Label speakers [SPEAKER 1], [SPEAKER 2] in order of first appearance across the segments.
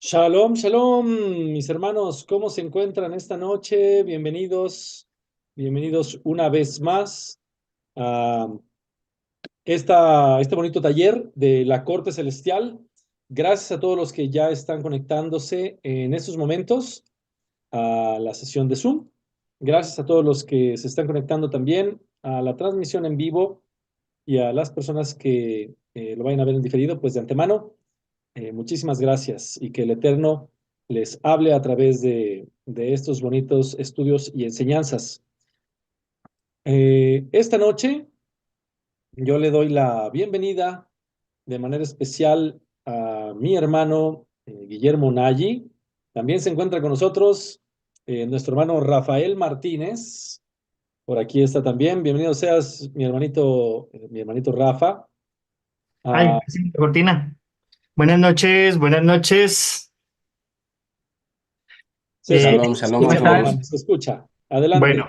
[SPEAKER 1] Shalom, shalom, mis hermanos, ¿cómo se encuentran esta noche? Bienvenidos una vez más a este bonito taller de la Corte Celestial. Gracias a todos los que ya están conectándose en estos momentos a la sesión de Zoom. Gracias a todos los que se están conectando también a la transmisión en vivo y a las personas que lo vayan a ver en diferido, pues de antemano. Muchísimas gracias y que el Eterno les hable a través de estos bonitos estudios y enseñanzas. Esta noche yo le doy la bienvenida de manera especial a mi hermano Guillermo Nagy. También se encuentra con nosotros nuestro hermano Rafael Martínez. Por aquí está también. Bienvenido seas, mi hermanito Rafa.
[SPEAKER 2] Ay,
[SPEAKER 1] Ah,
[SPEAKER 2] sí, cortina. Buenas noches, buenas noches.
[SPEAKER 3] Shalom,
[SPEAKER 1] se
[SPEAKER 3] shalom
[SPEAKER 2] ¿Cómo
[SPEAKER 3] a
[SPEAKER 1] escucha, mi
[SPEAKER 2] estás?
[SPEAKER 1] hermano,
[SPEAKER 3] todos.
[SPEAKER 1] se escucha.
[SPEAKER 2] Bueno,
[SPEAKER 1] Adelante.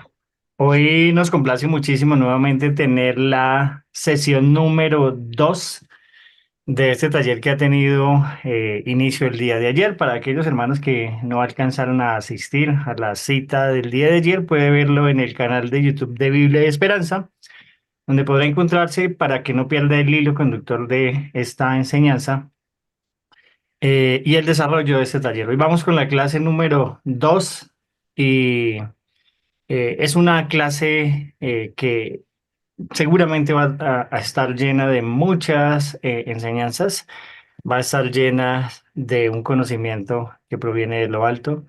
[SPEAKER 2] hoy nos complace muchísimo nuevamente tener la sesión número 2 de este taller que ha tenido inicio el día de ayer. Para aquellos hermanos que no alcanzaron a asistir a la cita del día de ayer, puede verlo en el canal de YouTube de Biblia y Esperanza, donde podrá encontrarse para que no pierda el hilo conductor de esta enseñanza y el desarrollo de este taller. Hoy vamos con la clase número 2 y es una clase que seguramente va a estar llena de muchas enseñanzas, va a estar llena de un conocimiento que proviene de lo alto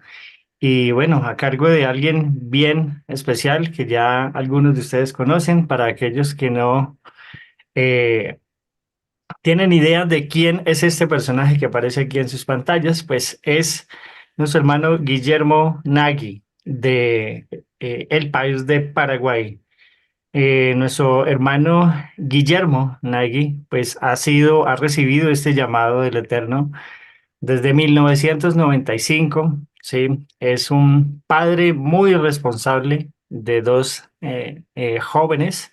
[SPEAKER 2] y bueno, a cargo de alguien bien especial que ya algunos de ustedes conocen. Para aquellos que no eh, tienen idea de quién es este personaje que aparece aquí en sus pantallas, pues es nuestro hermano Guillermo Nagy de el país de Paraguay. Nuestro hermano Guillermo Nagy, pues ha recibido este llamado del Eterno desde 1995. Sí, es un padre muy responsable de dos jóvenes.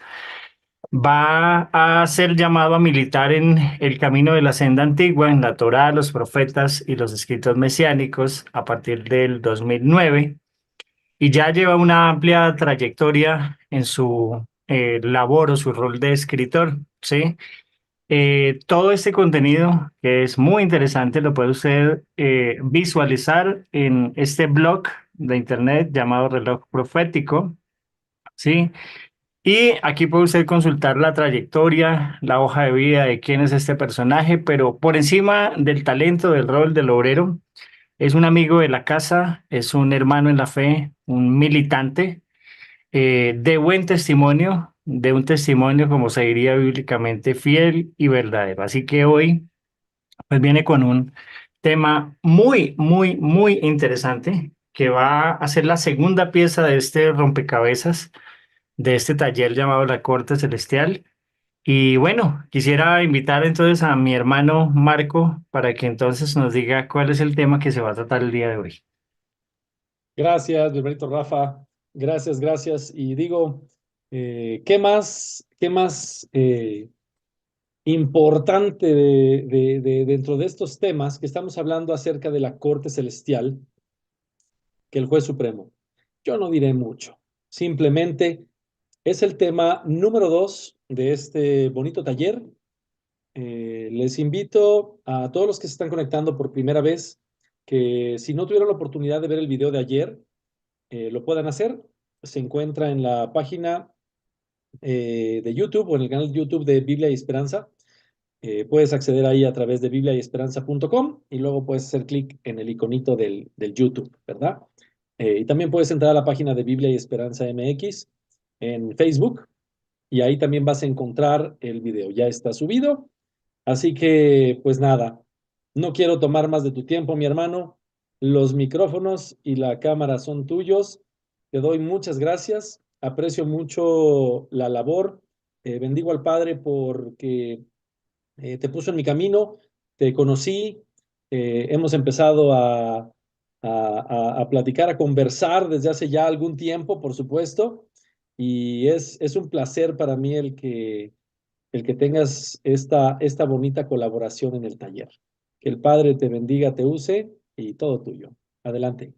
[SPEAKER 2] Va a ser llamado a militar en el camino de la senda antigua, en la Torá, los profetas y los escritos mesiánicos a partir del 2009, y ya lleva una amplia trayectoria en su labor o su rol de escritor, ¿sí? Todo este contenido, que es muy interesante, lo puede usted visualizar en este blog de internet llamado Reloj Profético, ¿sí? Y aquí puede usted consultar la trayectoria, la hoja de vida de quién es este personaje, pero por encima del talento, del rol del obrero, es un amigo de la casa, es un hermano en la fe, un militante de buen testimonio, de un testimonio, como se diría bíblicamente, fiel y verdadero. Así que hoy, pues viene con un tema muy, muy, muy interesante que va a ser la segunda pieza de este rompecabezas de este taller llamado La Corte Celestial. Y bueno, quisiera invitar entonces a mi hermano Marco para que entonces nos diga cuál es el tema que se va a tratar el día de hoy.
[SPEAKER 1] Gracias, mi hermanito Rafa. Gracias, gracias. Y digo, ¿qué más importante dentro de estos temas que estamos hablando acerca de la Corte Celestial que el juez supremo? Yo no diré mucho. Simplemente es el tema número 2 de este bonito taller. Les invito a todos los que se están conectando por primera vez que si no tuvieron la oportunidad de ver el video de ayer, lo puedan hacer. Se encuentra en la página de YouTube o en el canal de YouTube de Biblia y Esperanza. Puedes acceder ahí a través de bibliayesperanza.com y luego puedes hacer clic en el iconito del YouTube, ¿verdad? Y también puedes entrar a la página de Biblia y Esperanza MX en Facebook y ahí también vas a encontrar el video. Ya está subido. Así que, pues nada, no quiero tomar más de tu tiempo, mi hermano. Los micrófonos y la cámara son tuyos. Te doy muchas gracias. Aprecio mucho la labor. Bendigo al Padre porque te puso en mi camino, te conocí, hemos empezado a platicar, a conversar desde hace ya algún tiempo, por supuesto, y es un placer para mí el que tengas esta bonita colaboración en el taller. Que el Padre te bendiga, te use y todo tuyo. Adelante.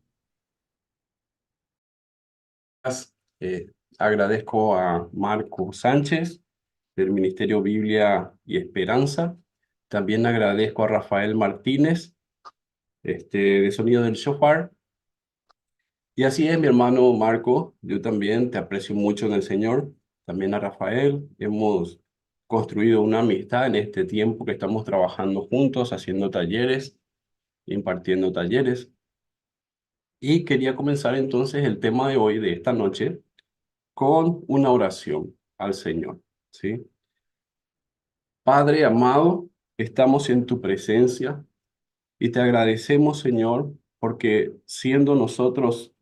[SPEAKER 3] Eh, Agradezco a Marco Sánchez del Ministerio Biblia y Esperanza. También agradezco a Rafael Martínez, de Sonido del Shofar. Y así es, mi hermano Marco, yo también te aprecio mucho en el Señor. También a Rafael. Hemos construido una amistad en este tiempo que estamos trabajando juntos, haciendo talleres, impartiendo talleres. Y quería comenzar entonces el tema de hoy, de esta noche, con una oración al Señor, ¿sí? Padre amado, estamos en tu presencia y te agradecemos, Señor, porque siendo nosotros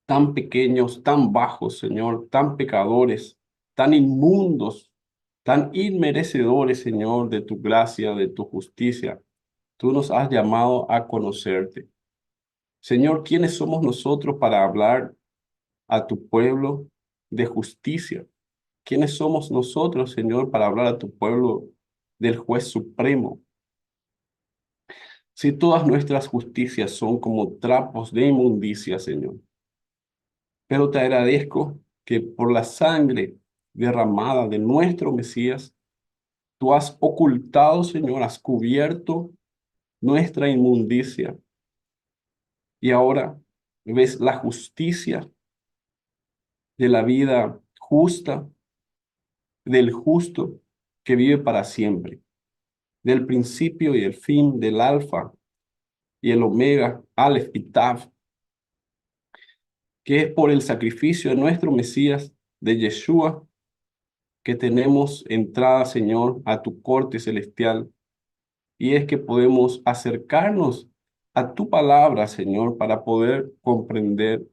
[SPEAKER 3] tan pequeños, tan bajos, Señor, tan pecadores, tan inmundos, tan inmerecedores, Señor, de tu gracia, de tu justicia, tú nos has llamado a conocerte. Señor, ¿quiénes somos nosotros para hablar a tu pueblo de justicia? ¿Quiénes somos nosotros, Señor, para hablar a tu pueblo del juez supremo? Si todas nuestras justicias son como trapos de inmundicia, Señor. Pero te agradezco que por la sangre derramada de nuestro Mesías, tú has ocultado, Señor, has cubierto nuestra inmundicia. Y ahora ves la justicia de la vida justa, del justo que vive para siempre, del principio y el fin, del alfa y el omega, Aleph y Tav, que es por el sacrificio de nuestro Mesías, de Yeshua, que tenemos entrada, Señor, a tu corte celestial, y es que podemos acercarnos a tu palabra, Señor, para poder comprender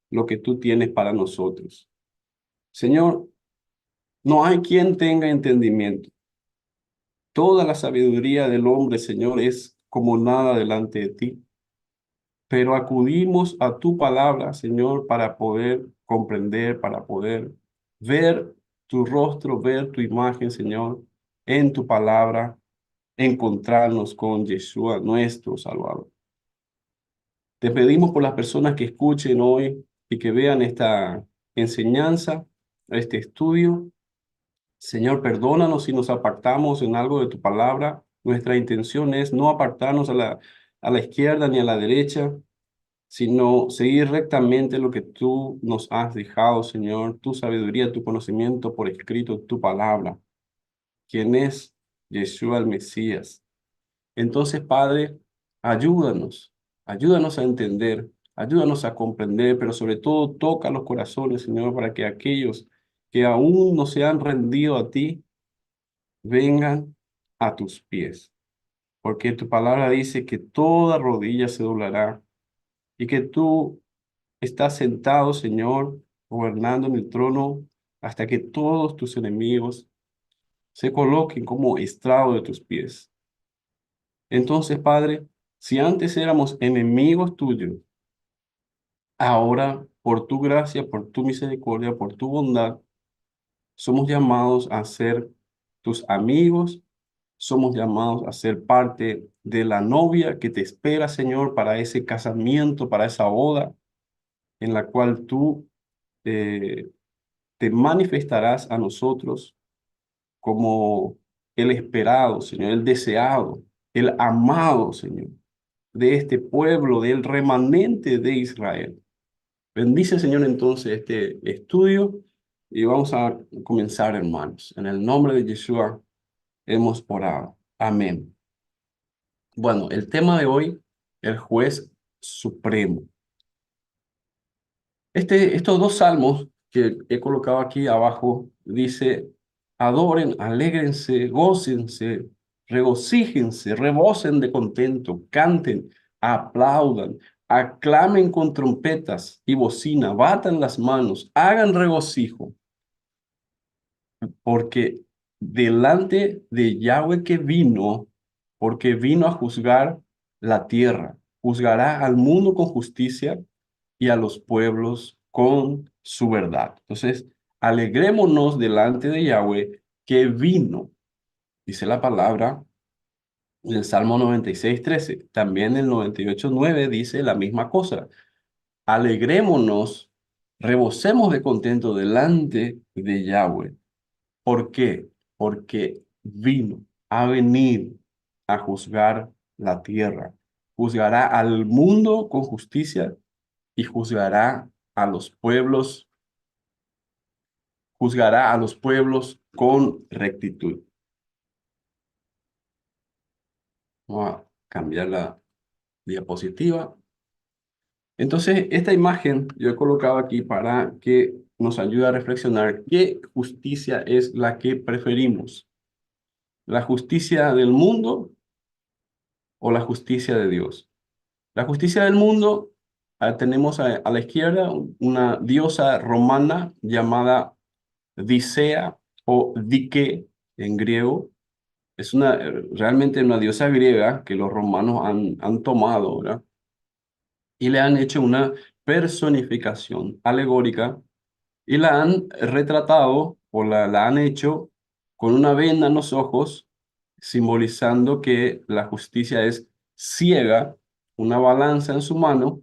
[SPEAKER 3] lo que tú tienes para nosotros. Señor, no hay quien tenga entendimiento. Toda la sabiduría del hombre, Señor, es como nada delante de ti. Pero acudimos a tu palabra, Señor, para poder comprender, para poder ver tu rostro, ver tu imagen, Señor, en tu palabra, encontrarnos con Yeshua, nuestro Salvador. Te pedimos por las personas que escuchen hoy y que vean esta enseñanza, este estudio. Señor, perdónanos si nos apartamos en algo de tu palabra. Nuestra intención es no apartarnos a la izquierda ni a la derecha, sino seguir rectamente lo que tú nos has dejado, Señor, tu sabiduría, tu conocimiento por escrito, tu palabra, quien es Yeshua el Mesías. Entonces, Padre, ayúdanos, ayúdanos a entender, ayúdanos a comprender, pero sobre todo toca los corazones, Señor, para que aquellos que aún no se han rendido a ti, vengan a tus pies. Porque tu palabra dice que toda rodilla se doblará y que tú estás sentado, Señor, gobernando en el trono hasta que todos tus enemigos se coloquen como estrado de tus pies. Entonces, Padre, si antes éramos enemigos tuyos, ahora por tu gracia, por tu misericordia, por tu bondad, somos llamados a ser tus amigos, somos llamados a ser parte de la novia que te espera, Señor, para ese casamiento, para esa boda en la cual tú eh, te manifestarás a nosotros como el esperado, Señor, el deseado, el amado, Señor, de este pueblo, del remanente de Israel. Bendice, Señor, entonces este estudio y vamos a comenzar, hermanos. En el nombre de Yeshua hemos orado. Amén. Bueno, el tema de hoy, el juez supremo. Estos dos salmos que he colocado aquí abajo, dice, adoren, alégrense, gócense, regocíjense, rebosen de contento, canten, aplaudan, aclamen con trompetas y bocina, batan las manos, hagan regocijo, porque delante de Yahweh que vino, porque vino a juzgar la tierra, juzgará al mundo con justicia y a los pueblos con su verdad. Entonces, alegrémonos delante de Yahweh que vino, dice la palabra, El Salmo 96:13. También el 98:9 dice la misma cosa. Alegrémonos, rebosemos de contento delante de Yahweh. ¿Por qué? Porque ha venido a juzgar la tierra. Juzgará al mundo con justicia y juzgará a los pueblos con rectitud. Vamos a cambiar la diapositiva. Entonces, esta imagen yo he colocado aquí para que nos ayude a reflexionar qué justicia es la que preferimos. ¿La justicia del mundo o la justicia de Dios? La justicia del mundo, tenemos a la izquierda una diosa romana llamada Dicea o Dike en griego. Es realmente una diosa griega que los romanos han tomado, ¿verdad? Y le han hecho una personificación alegórica y la han retratado o la han hecho con una venda en los ojos, simbolizando que la justicia es ciega, una balanza en su mano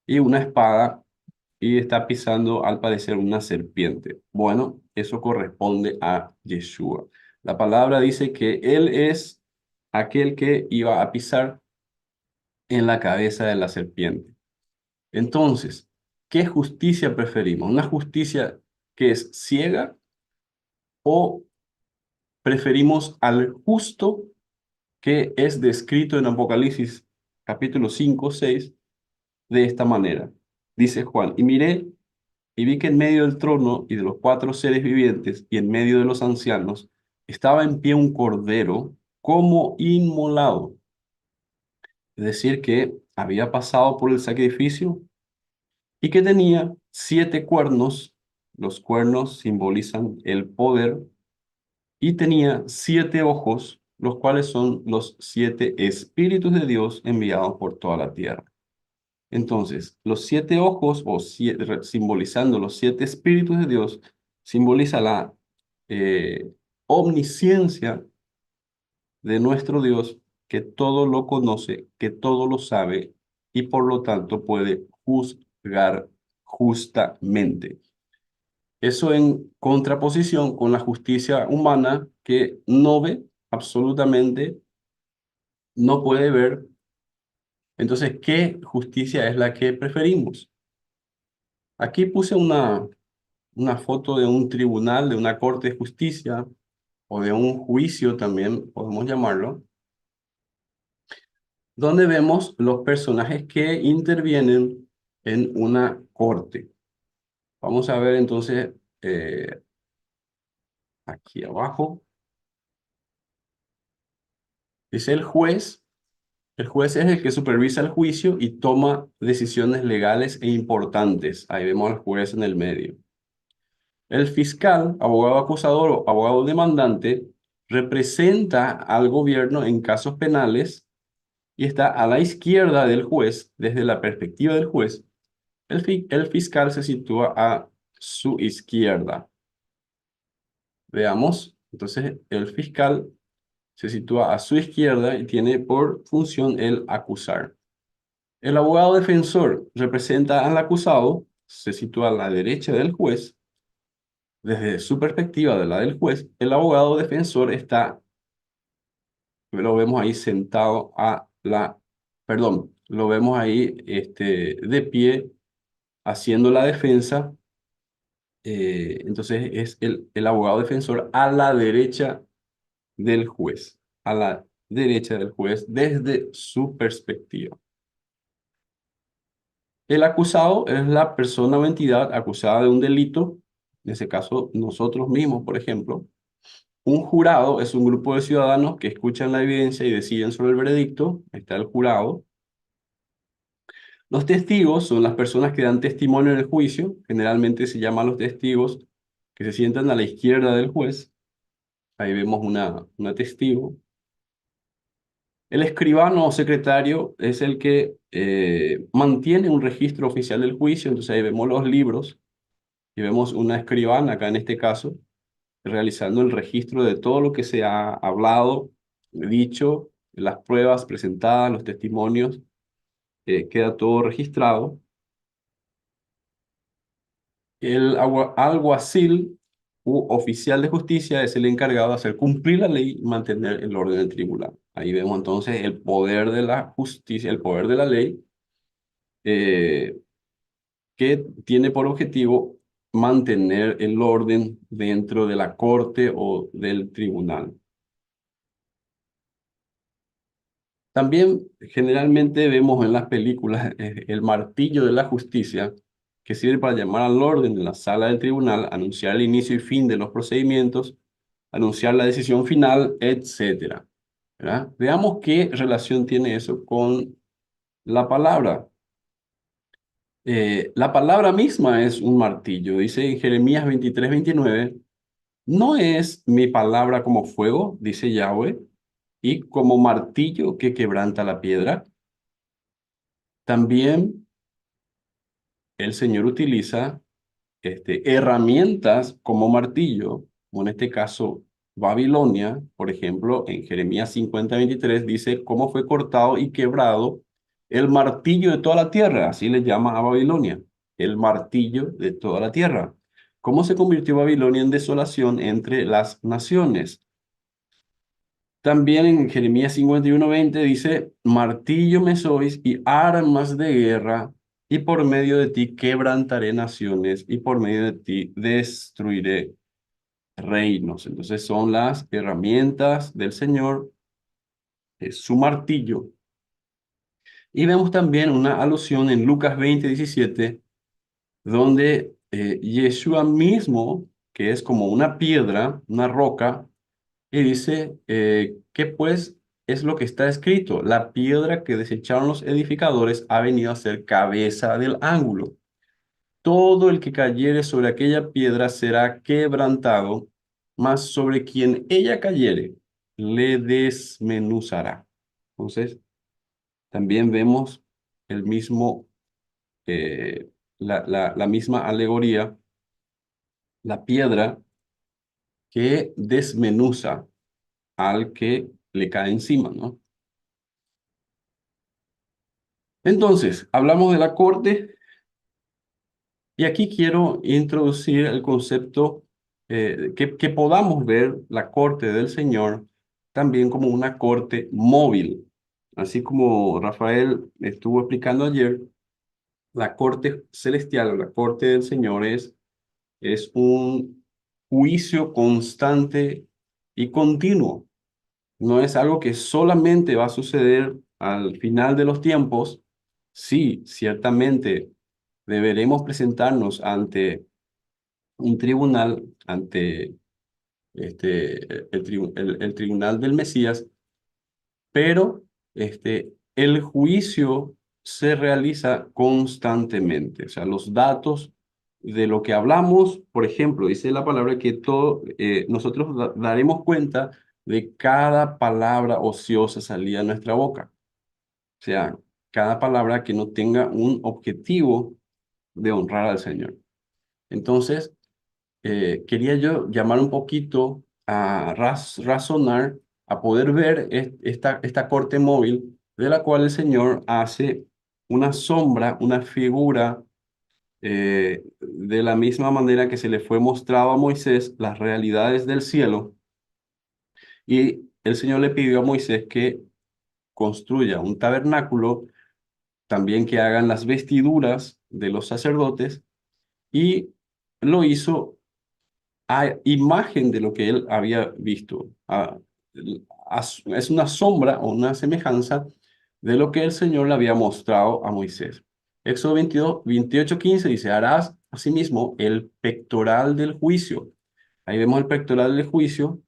[SPEAKER 3] y una espada, y está pisando al parecer una serpiente. Bueno, eso corresponde a Yeshua. La palabra dice que Él es aquel que iba a pisar en la cabeza de la serpiente. Entonces, ¿qué justicia preferimos? ¿Una justicia que es ciega o preferimos al justo que es descrito en Apocalipsis capítulo 5, 6 de esta manera? Dice Juan, y miré y vi que en medio del trono y de los cuatro seres vivientes y en medio de los ancianos estaba en pie un cordero como inmolado. Es decir, que había pasado por el sacrificio y que tenía 7 cuernos. Los cuernos simbolizan el poder y tenía 7 ojos, los cuales son los 7 espíritus de Dios enviados por toda la tierra. Entonces, los 7 ojos, simbolizando los 7 espíritus de Dios, simboliza la eh, omnisciencia de nuestro Dios, que todo lo conoce, que todo lo sabe y por lo tanto puede juzgar justamente. Eso en contraposición con la justicia humana que no ve absolutamente, no puede ver. Entonces, ¿qué justicia es la que preferimos? Aquí puse una foto de un tribunal, de una corte de justicia o de un juicio también, podemos llamarlo, donde vemos los personajes que intervienen en una corte. Vamos a ver entonces aquí abajo. Dice el juez. El juez es el que supervisa el juicio y toma decisiones legales e importantes. Ahí vemos al juez en el medio. El fiscal, abogado acusador o abogado demandante, representa al gobierno en casos penales y está a la izquierda del juez. Desde la perspectiva del juez, el fiscal se sitúa a su izquierda. Veamos, entonces el fiscal se sitúa a su izquierda y tiene por función el acusar. El abogado defensor representa al acusado, se sitúa a la derecha del juez. Desde su perspectiva de la del juez, el abogado defensor lo vemos ahí sentado lo vemos ahí de pie haciendo la defensa. Entonces es el abogado defensor a la derecha del juez, a la derecha del juez desde su perspectiva. El acusado es la persona o entidad acusada de un delito, en ese caso nosotros mismos, por ejemplo. Un jurado es un grupo de ciudadanos que escuchan la evidencia y deciden sobre el veredicto. Ahí está el jurado. Los testigos son las personas que dan testimonio en el juicio. Generalmente se llaman los testigos que se sientan a la izquierda del juez. Ahí vemos una testigo. El escribano o secretario es el que mantiene un registro oficial del juicio. Entonces ahí vemos los libros y vemos una escribana acá en este caso, realizando el registro de todo lo que se ha hablado, dicho las pruebas presentadas, los testimonios, queda todo registrado. El alguacil u oficial de justicia es el encargado de hacer cumplir la ley y mantener el orden del tribunal. Ahí vemos entonces el poder de la justicia, el poder de la ley, eh, que tiene por objetivo mantener el orden dentro de la corte o del tribunal. También generalmente vemos en las películas el martillo de la justicia, que sirve para llamar al orden en la sala del tribunal, anunciar el inicio y fin de los procedimientos, anunciar la decisión final, etcétera, ¿verdad? Veamos qué relación tiene eso con la palabra. La palabra misma es un martillo. Dice en Jeremías 23:29, ¿no es mi palabra como fuego, dice Yahweh, y como martillo que quebranta la piedra? También el Señor utiliza herramientas como martillo, como en este caso Babilonia, por ejemplo, en Jeremías 50:23 dice cómo fue cortado y quebrado el martillo de toda la tierra, así le llama a Babilonia, el martillo de toda la tierra. ¿Cómo se convirtió Babilonia en desolación entre las naciones? También en Jeremías 51:20 dice, martillo me sois y armas de guerra, y por medio de ti quebrantaré naciones, y por medio de ti destruiré reinos. Entonces son las herramientas del Señor, es su martillo. Y vemos también una alusión en Lucas 20:17, donde Yeshua mismo, que es como una piedra, una roca, y dice, ¿qué pues es lo que está escrito? La piedra que desecharon los edificadores ha venido a ser cabeza del ángulo. Todo el que cayere sobre aquella piedra será quebrantado, mas sobre quien ella cayere, le desmenuzará. Entonces, también vemos el mismo, la misma alegoría, la piedra que desmenuza al que le cae encima, ¿no? Entonces, hablamos de la corte y aquí quiero introducir el concepto que podamos ver la corte del Señor también como una corte móvil. Así como Rafael estuvo explicando ayer, la corte celestial o la corte del Señor es un juicio constante y continuo. No es algo que solamente va a suceder al final de los tiempos. Sí, ciertamente deberemos presentarnos ante un tribunal, ante el tribunal del Mesías, pero el juicio se realiza constantemente. O sea, los datos de lo que hablamos, por ejemplo, dice la palabra que nosotros daremos cuenta de cada palabra ociosa salida de nuestra boca. O sea, cada palabra que no tenga un objetivo de honrar al Señor. Entonces, quería yo llamar un poquito a razonar, a poder ver esta corte móvil de la cual el Señor hace una sombra, una figura, de la misma manera que se le fue mostrado a Moisés las realidades del cielo. Y el Señor le pidió a Moisés que construya un tabernáculo, también que hagan las vestiduras de los sacerdotes, y lo hizo a imagen de lo que él había visto. Es una sombra o una semejanza de lo que el Señor le había mostrado a Moisés. Éxodo 28:15 dice, harás asimismo el pectoral del juicio. Ahí vemos el pectoral del juicio,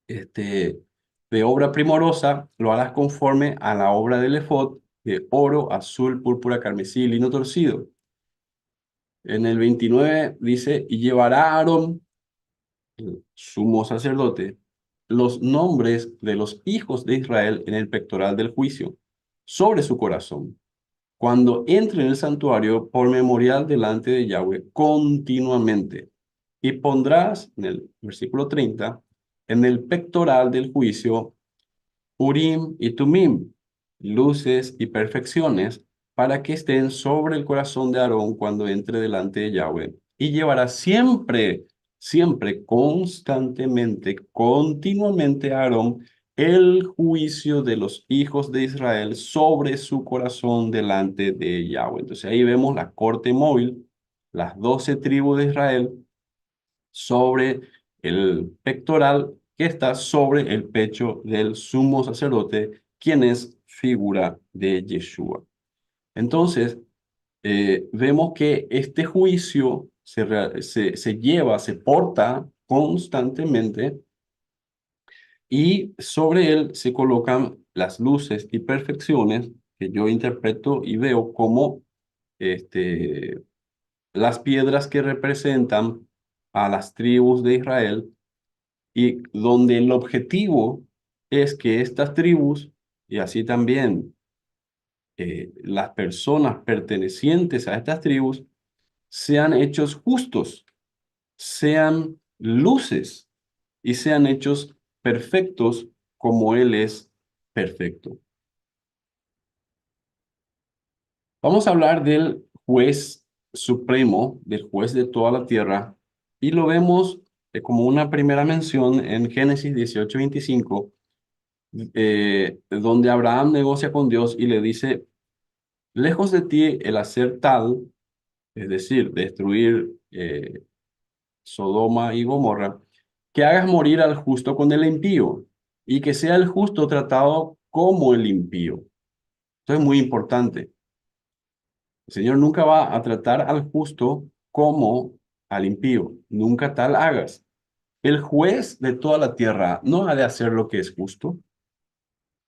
[SPEAKER 3] de obra primorosa, lo harás conforme a la obra del efod, de oro, azul, púrpura, carmesí y lino torcido. En el 29 dice, y llevará a Aarón, el sumo sacerdote, los nombres de los hijos de Israel en el pectoral del juicio, sobre su corazón, cuando entre en el santuario por memorial delante de Yahweh continuamente. Y pondrás, en el versículo 30, en el pectoral del juicio Urim y Tumim, luces y perfecciones, para que estén sobre el corazón de Aarón cuando entre delante de Yahweh. Y llevará siempre, siempre, constantemente, continuamente a Aarón el juicio de los hijos de Israel sobre su corazón delante de Yahweh. Entonces ahí vemos la corte móvil, las 12 tribus de Israel sobre el pectoral que está sobre el pecho del sumo sacerdote, quien es figura de Yeshua. Entonces, vemos que este juicio se lleva, se porta constantemente y sobre él se colocan las luces y perfecciones que yo interpreto y veo como este, las piedras que representan a las tribus de Israel y donde el objetivo es que estas tribus y así también las personas pertenecientes a estas tribus sean hechos justos, sean luces y sean hechos perfectos como Él es perfecto. Vamos a hablar del juez supremo, del juez de toda la tierra, y lo vemos como una primera mención en Génesis 18:25, donde Abraham negocia con Dios y le dice, lejos de ti el hacer tal, es decir, destruir Sodoma y Gomorra, que hagas morir al justo con el impío y que sea el justo tratado como el impío. Esto es muy importante. El Señor nunca va a tratar al justo como al impío. Nunca tal hagas. El juez de toda la tierra no ha de hacer lo que es justo.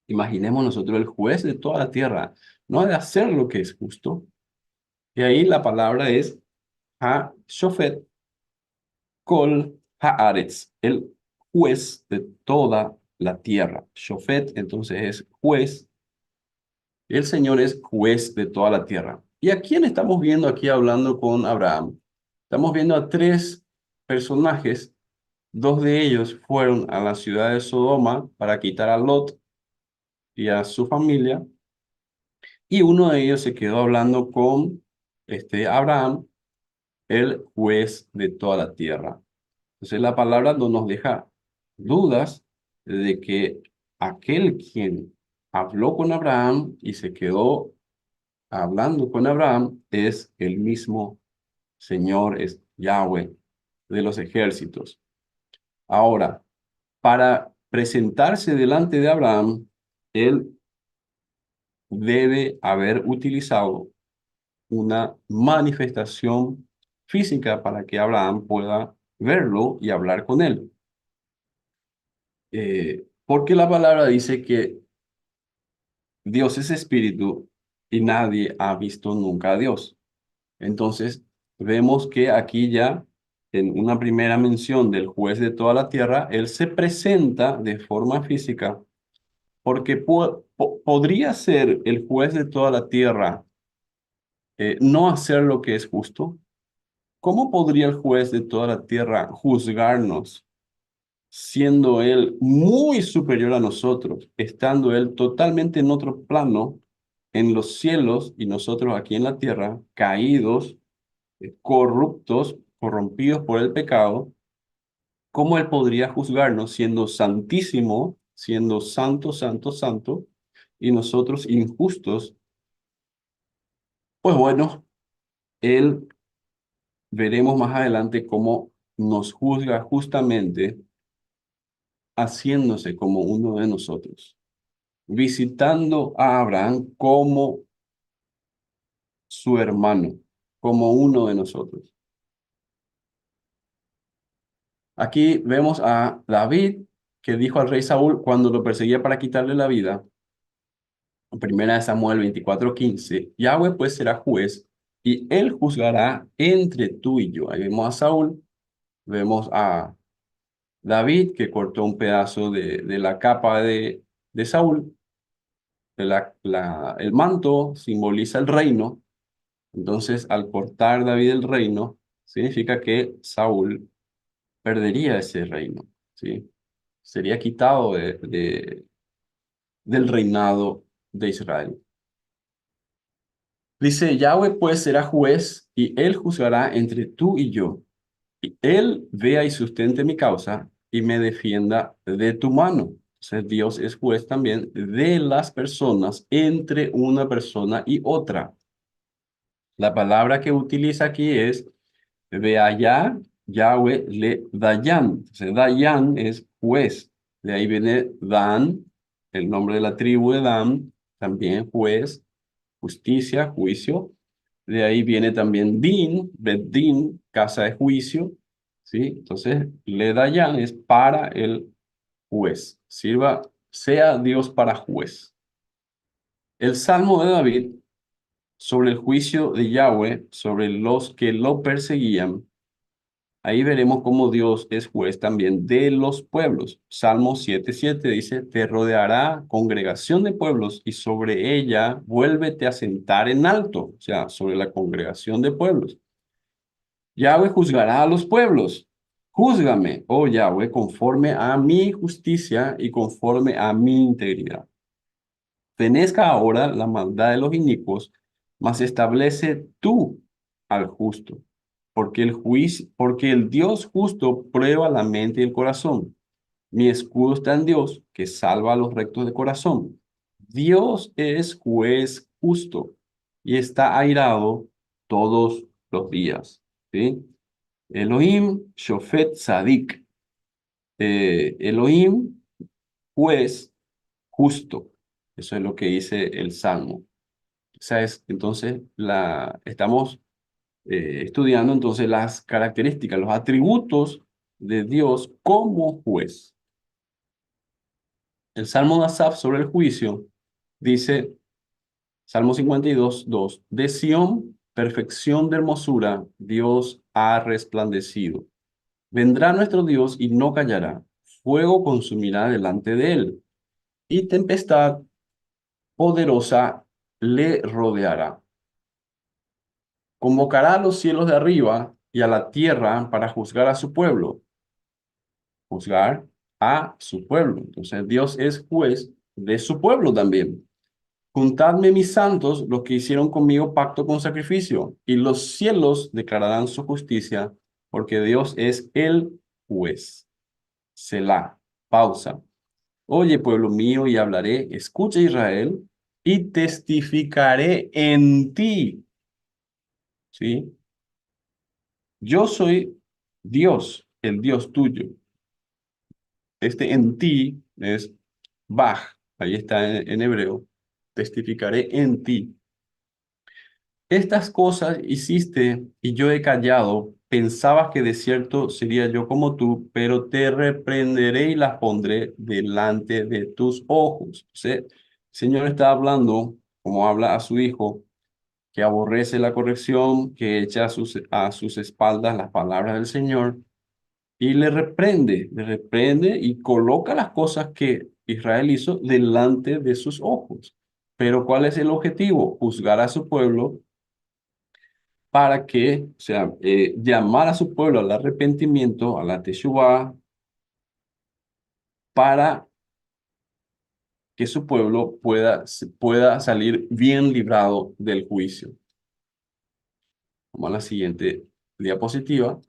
[SPEAKER 3] Imaginemos nosotros el juez de toda la tierra no ha de hacer lo que es justo. Y ahí la palabra es ha-shofet kol haaretz, el juez de toda la tierra. Shofet entonces es juez. El Señor es juez de toda la tierra. ¿Y a quién estamos viendo aquí hablando con Abraham? Estamos viendo a tres personajes. Dos de ellos fueron a la ciudad de Sodoma para quitar a Lot y a su familia. Y uno de ellos se quedó hablando con Abraham, el juez de toda la tierra. Entonces la palabra no nos deja dudas de que aquel quien habló con Abraham y se quedó hablando con Abraham es el mismo Señor, es Yahweh de los ejércitos. Ahora, para presentarse delante de Abraham, él debe haber utilizado una manifestación física para que Abraham pueda verlo y hablar con él. Porque la palabra dice que Dios es espíritu y nadie ha visto nunca a Dios. Entonces, vemos que aquí ya, en una primera mención del juez de toda la tierra, él se presenta de forma física, porque podría ser el juez de toda la tierra no hacer lo que es justo. ¿Cómo podría el juez de toda la tierra juzgarnos, siendo él muy superior a nosotros, estando él totalmente en otro plano, en los cielos y nosotros aquí en la tierra, caídos, corruptos, corrompidos por el pecado? ¿Cómo él podría juzgarnos siendo santísimo, siendo santo, santo, santo, y nosotros injustos? Pues bueno, él veremos más adelante cómo nos juzga justamente haciéndose como uno de nosotros, visitando a Abraham como su hermano, como uno de nosotros. Aquí vemos a David que dijo al rey Saúl cuando lo perseguía para quitarle la vida, primera de Samuel 24:15, Yahweh pues será juez y él juzgará entre tú y yo. Ahí vemos a Saúl, vemos a David que cortó un pedazo de la capa de Saúl. El manto simboliza el reino. Entonces, al cortar David el reino, significa que Saúl perdería ese reino, ¿sí? Sería quitado del reinado de Israel. Dice, Yahweh pues será juez y él juzgará entre tú y yo. Y él vea y sustente mi causa y me defienda de tu mano. O sea, Dios es juez también de las personas entre una persona y otra. La palabra que utiliza aquí es Beaya, Yahweh le Dayan. Entonces, Dayan es juez. De ahí viene Dan, el nombre de la tribu de Dan, también juez, justicia, juicio. De ahí viene también Din, Din, casa de juicio. ¿Sí? Entonces, le Dayan es para el juez. Sirva, sea Dios para juez. El Salmo de David sobre el juicio de Yahweh, sobre los que lo perseguían. Ahí veremos cómo Dios es juez también de los pueblos. Salmo 7:7 dice, te rodeará congregación de pueblos y sobre ella vuélvete a sentar en alto, o sea, sobre la congregación de pueblos. Yahweh juzgará a los pueblos. Júzgame, oh Yahweh, conforme a mi justicia y conforme a mi integridad. Fenezca ahora la maldad de los inicuos, mas establece tú al justo, porque el Dios justo prueba la mente y el corazón. Mi escudo está en Dios, que salva a los rectos de corazón. Dios es juez justo y está airado todos los días. ¿Sí? Elohim, Shofet Sadik. Elohim, juez justo. Eso es lo que dice el Salmo. Esa es, entonces, estamos estudiando entonces las características, los atributos de Dios como juez. El Salmo de Asaf sobre el juicio dice, Salmo 52:2, de Sión, perfección de hermosura, Dios ha resplandecido. Vendrá nuestro Dios y no callará, fuego consumirá delante de él, y tempestad poderosa le rodeará. Convocará a los cielos de arriba y a la tierra para juzgar a su pueblo. Juzgar a su pueblo. Entonces Dios es juez de su pueblo también. Juntadme mis santos, los que hicieron conmigo pacto con sacrificio, y los cielos declararán su justicia, porque Dios es el juez. Selah. Pausa. Oye, pueblo mío, y hablaré, escucha Israel, y testificaré en ti. ¿Sí? Yo soy Dios, el Dios tuyo. Este en ti es Baj, ahí está en hebreo. Testificaré en ti. Estas cosas hiciste y yo he callado. Pensabas que de cierto sería yo como tú, pero te reprenderé y las pondré delante de tus ojos. O sea, el Señor está hablando, como habla a su hijo, que aborrece la corrección, que echa a sus espaldas las palabras del Señor y le reprende y coloca las cosas que Israel hizo delante de sus ojos. Pero ¿cuál es el objetivo? Juzgar a su pueblo para que, o sea, llamar a su pueblo al arrepentimiento, a la teshuvá, para que su pueblo pueda salir bien librado del juicio. Vamos a la siguiente diapositiva.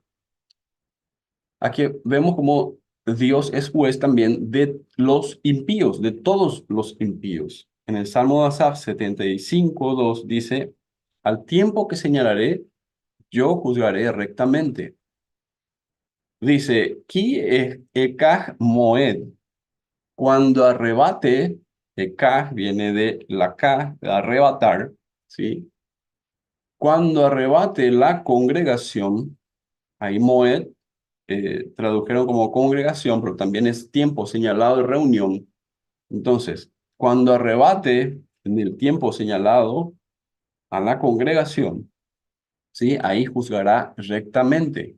[SPEAKER 3] Aquí vemos cómo Dios es juez también de los impíos, de todos los impíos. En el Salmo de Asaf 75:2 dice, al tiempo que señalaré, yo juzgaré rectamente. Dice, Ki ekaj moed, cuando arrebate, ekaj viene de la ka, de arrebatar, ¿sí? Cuando arrebate la congregación, ahí moed tradujeron como congregación, pero también es tiempo señalado de reunión. Entonces, cuando arrebate en el tiempo señalado a la congregación, ¿sí? Ahí juzgará rectamente.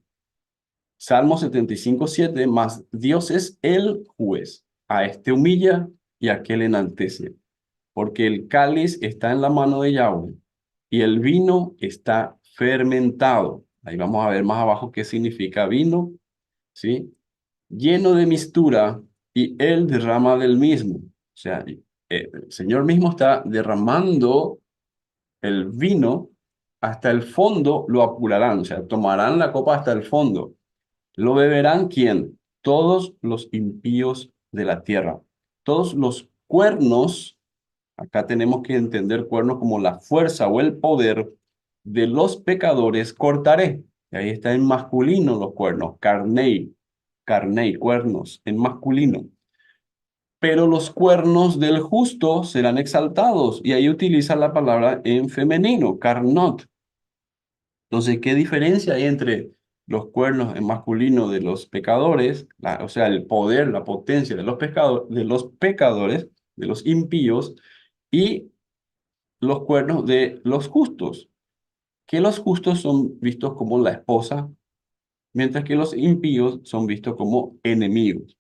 [SPEAKER 3] Salmo 75:7, mas Dios es el juez. A este humilla y a aquel enaltece. Porque el cáliz está en la mano de Yahweh y el vino está fermentado. Ahí vamos a ver más abajo qué significa vino, ¿sí? Lleno de mistura y él derrama del mismo. O sea, el Señor mismo está derramando el vino hasta el fondo, lo apurarán, o sea, tomarán la copa hasta el fondo. ¿Lo beberán quién? Todos los impíos de la tierra. Todos los cuernos, acá tenemos que entender cuernos como la fuerza o el poder de los pecadores, cortaré. Y ahí está en masculino los cuernos, carnei, carnei, cuernos, en masculino. Pero los cuernos del justo serán exaltados. Y ahí utiliza la palabra en femenino, carnot. Entonces, ¿qué diferencia hay entre los cuernos en masculino de los pecadores, o sea, el poder, la potencia de los pecadores, de los impíos, y los cuernos de los justos? Que los justos son vistos como la esposa, mientras que los impíos son vistos como enemigos.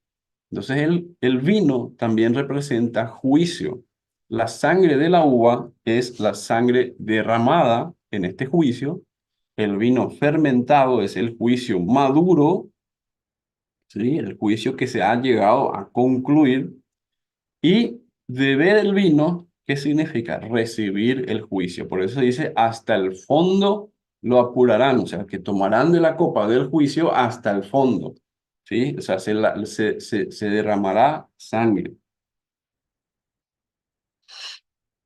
[SPEAKER 3] Entonces, el vino también representa juicio. La sangre de la uva es la sangre derramada en este juicio. El vino fermentado es el juicio maduro, ¿sí? El juicio que se ha llegado a concluir. Y beber el vino, ¿qué significa? Recibir el juicio. Por eso dice, hasta el fondo lo apurarán, o sea, que tomarán de la copa del juicio hasta el fondo, ¿sí? O sea, se derramará sangre.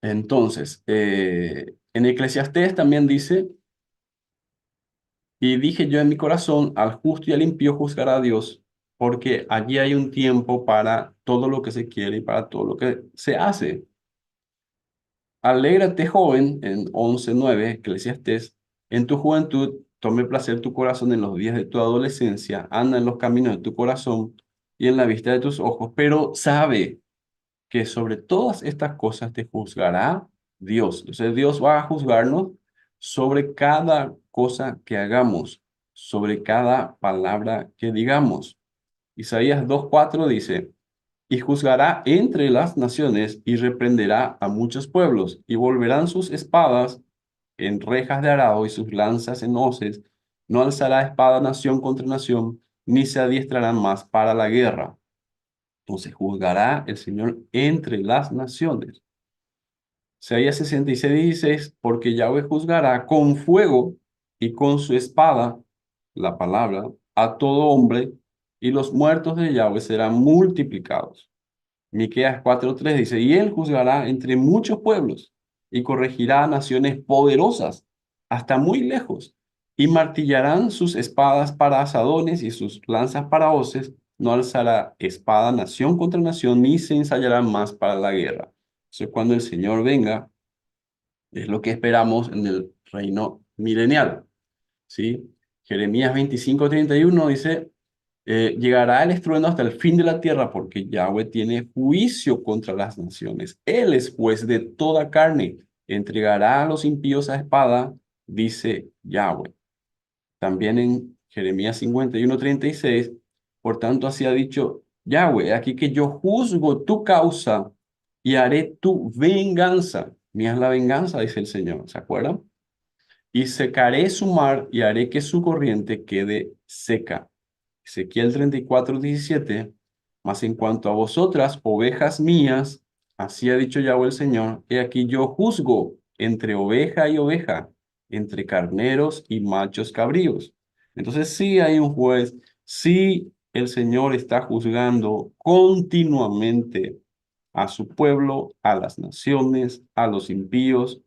[SPEAKER 3] Entonces, en Eclesiastés también dice, y dije yo en mi corazón, al justo y al impío juzgará a Dios, porque allí hay un tiempo para todo lo que se quiere y para todo lo que se hace. Alégrate, joven, en 11:9, Eclesiastés, en tu juventud, tome placer tu corazón en los días de tu adolescencia, anda en los caminos de tu corazón y en la vista de tus ojos, pero sabe que sobre todas estas cosas te juzgará Dios. Entonces Dios va a juzgarnos sobre cada cosa que hagamos, sobre cada palabra que digamos. Isaías 2:4 dice, y juzgará entre las naciones y reprenderá a muchos pueblos, y volverán sus espadas en rejas de arado y sus lanzas en hoces. No alzará espada nación contra nación, ni se adiestrarán más para la guerra. Entonces juzgará el Señor entre las naciones. Isaías 66:16, porque Yahweh juzgará con fuego y con su espada, la palabra, a todo hombre, y los muertos de Yahweh serán multiplicados. Miqueas 4:3 dice, y él juzgará entre muchos pueblos y corregirá a naciones poderosas hasta muy lejos, y martillarán sus espadas para asadones y sus lanzas para hoces, no alzará espada nación contra nación, ni se ensayará más para la guerra. Entonces, cuando el Señor venga, es lo que esperamos en el reino milenial, ¿sí? Jeremías 25:31 dice, llegará el estruendo hasta el fin de la tierra, porque Yahweh tiene juicio contra las naciones. Él es juez de toda carne. Entregará a los impíos a espada, dice Yahweh. También en Jeremías 51:36, por tanto así ha dicho Yahweh, aquí que yo juzgo tu causa y haré tu venganza. Mía es la venganza, dice el Señor, ¿se acuerdan? Y secaré su mar y haré que su corriente quede seca. Ezequiel 34:17, mas en cuanto a vosotras, ovejas mías, así ha dicho Yahweh el Señor, he aquí yo juzgo entre oveja y oveja, entre carneros y machos cabríos. Entonces sí hay un juez, sí el Señor está juzgando continuamente a su pueblo, a las naciones, a los impíos.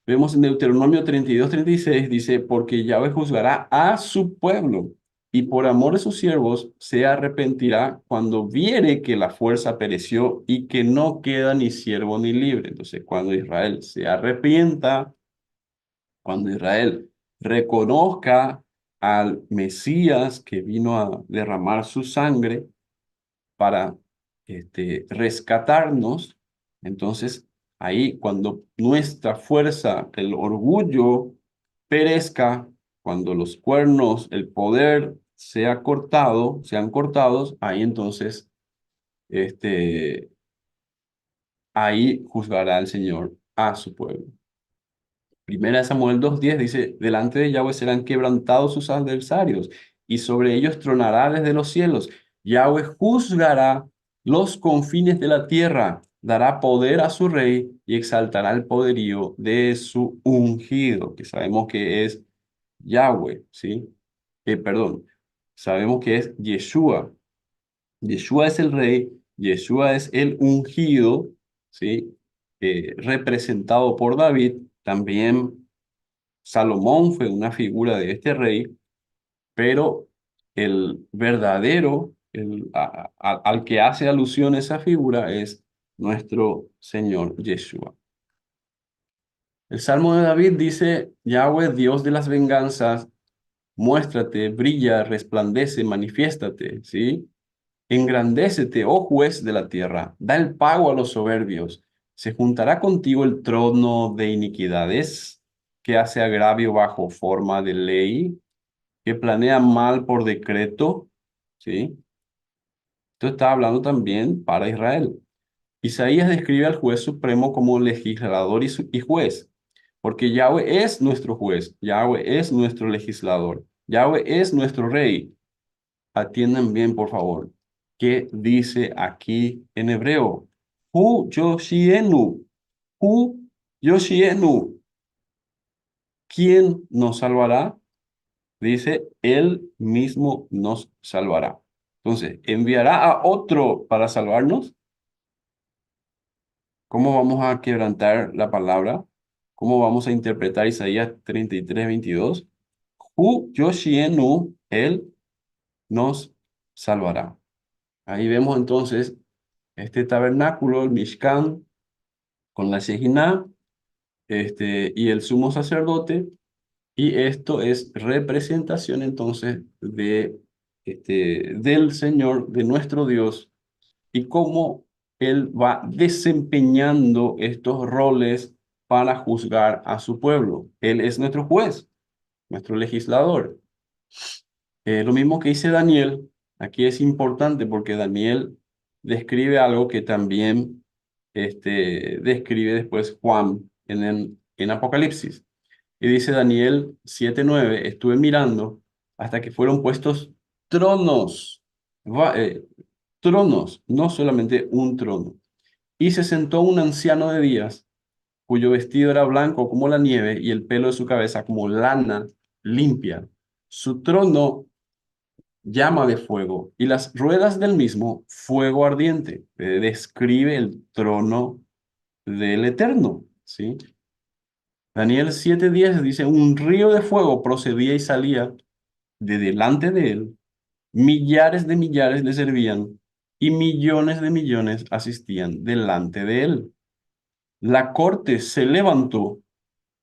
[SPEAKER 3] Vemos en Deuteronomio 32:36, dice, porque Yahweh juzgará a su pueblo y por amor de sus siervos se arrepentirá cuando viere que la fuerza pereció y que no queda ni siervo ni libre. Entonces, cuando Israel se arrepienta, cuando Israel reconozca al Mesías que vino a derramar su sangre para rescatarnos, entonces ahí cuando nuestra fuerza, el orgullo perezca, cuando los cuernos, el poder sea cortado, sean cortados, ahí entonces, ahí juzgará el Señor a su pueblo. Primera de Samuel 2:10 dice, delante de Yahweh serán quebrantados sus adversarios y sobre ellos tronará desde los cielos. Yahweh juzgará los confines de la tierra dará poder a su rey y exaltará el poderío de su ungido, que sabemos que es Yahweh, ¿sí? Perdón, sabemos que es Yeshua. Yeshua es el rey, Yeshua es el ungido, ¿sí? Representado por David. También Salomón fue una figura de este rey, pero el verdadero, al que hace alusión esa figura es nuestro Señor Yeshua. El Salmo de David dice: Yahweh, Dios de las venganzas, muéstrate, brilla, resplandece, manifiéstate, ¿sí? Engrandécete, oh juez de la tierra, da el pago a los soberbios. ¿Se juntará contigo el trono de iniquidades, que hace agravio bajo forma de ley, que planea mal por decreto? ¿Sí? Esto está hablando también para Israel. Isaías describe al juez supremo como legislador y juez, porque Yahweh es nuestro juez, Yahweh es nuestro legislador, Yahweh es nuestro rey. Atiendan bien, por favor. ¿Qué dice aquí en hebreo? Hu Yoshienu. Hu Yoshienu. ¿Quién nos salvará? Dice, Él mismo nos salvará. Entonces, ¿enviará a otro para salvarnos? ¿Cómo vamos a quebrantar la palabra? ¿Cómo vamos a interpretar Isaías 33:22? Hu Yoshienu, Él nos salvará. Ahí vemos entonces este tabernáculo, el Mishkan, con la Shejinah, y el sumo sacerdote, y esto es representación entonces del Señor, de nuestro Dios, y cómo Él va desempeñando estos roles para juzgar a su pueblo. Él es nuestro juez, nuestro legislador. Lo mismo que dice Daniel, aquí es importante porque Daniel describe algo que también describe después Juan en Apocalipsis. Y dice Daniel 7:9, estuve mirando hasta que fueron puestos tronos, tronos, no solamente un trono. Y se sentó un anciano de días, cuyo vestido era blanco como la nieve y el pelo de su cabeza como lana limpia. Su trono llama de fuego y las ruedas del mismo fuego ardiente. Describe el trono del Eterno, ¿sí? Daniel 7:10 dice, un río de fuego procedía y salía de delante de él, millares le servían y millones de millones asistían delante de él. La corte se levantó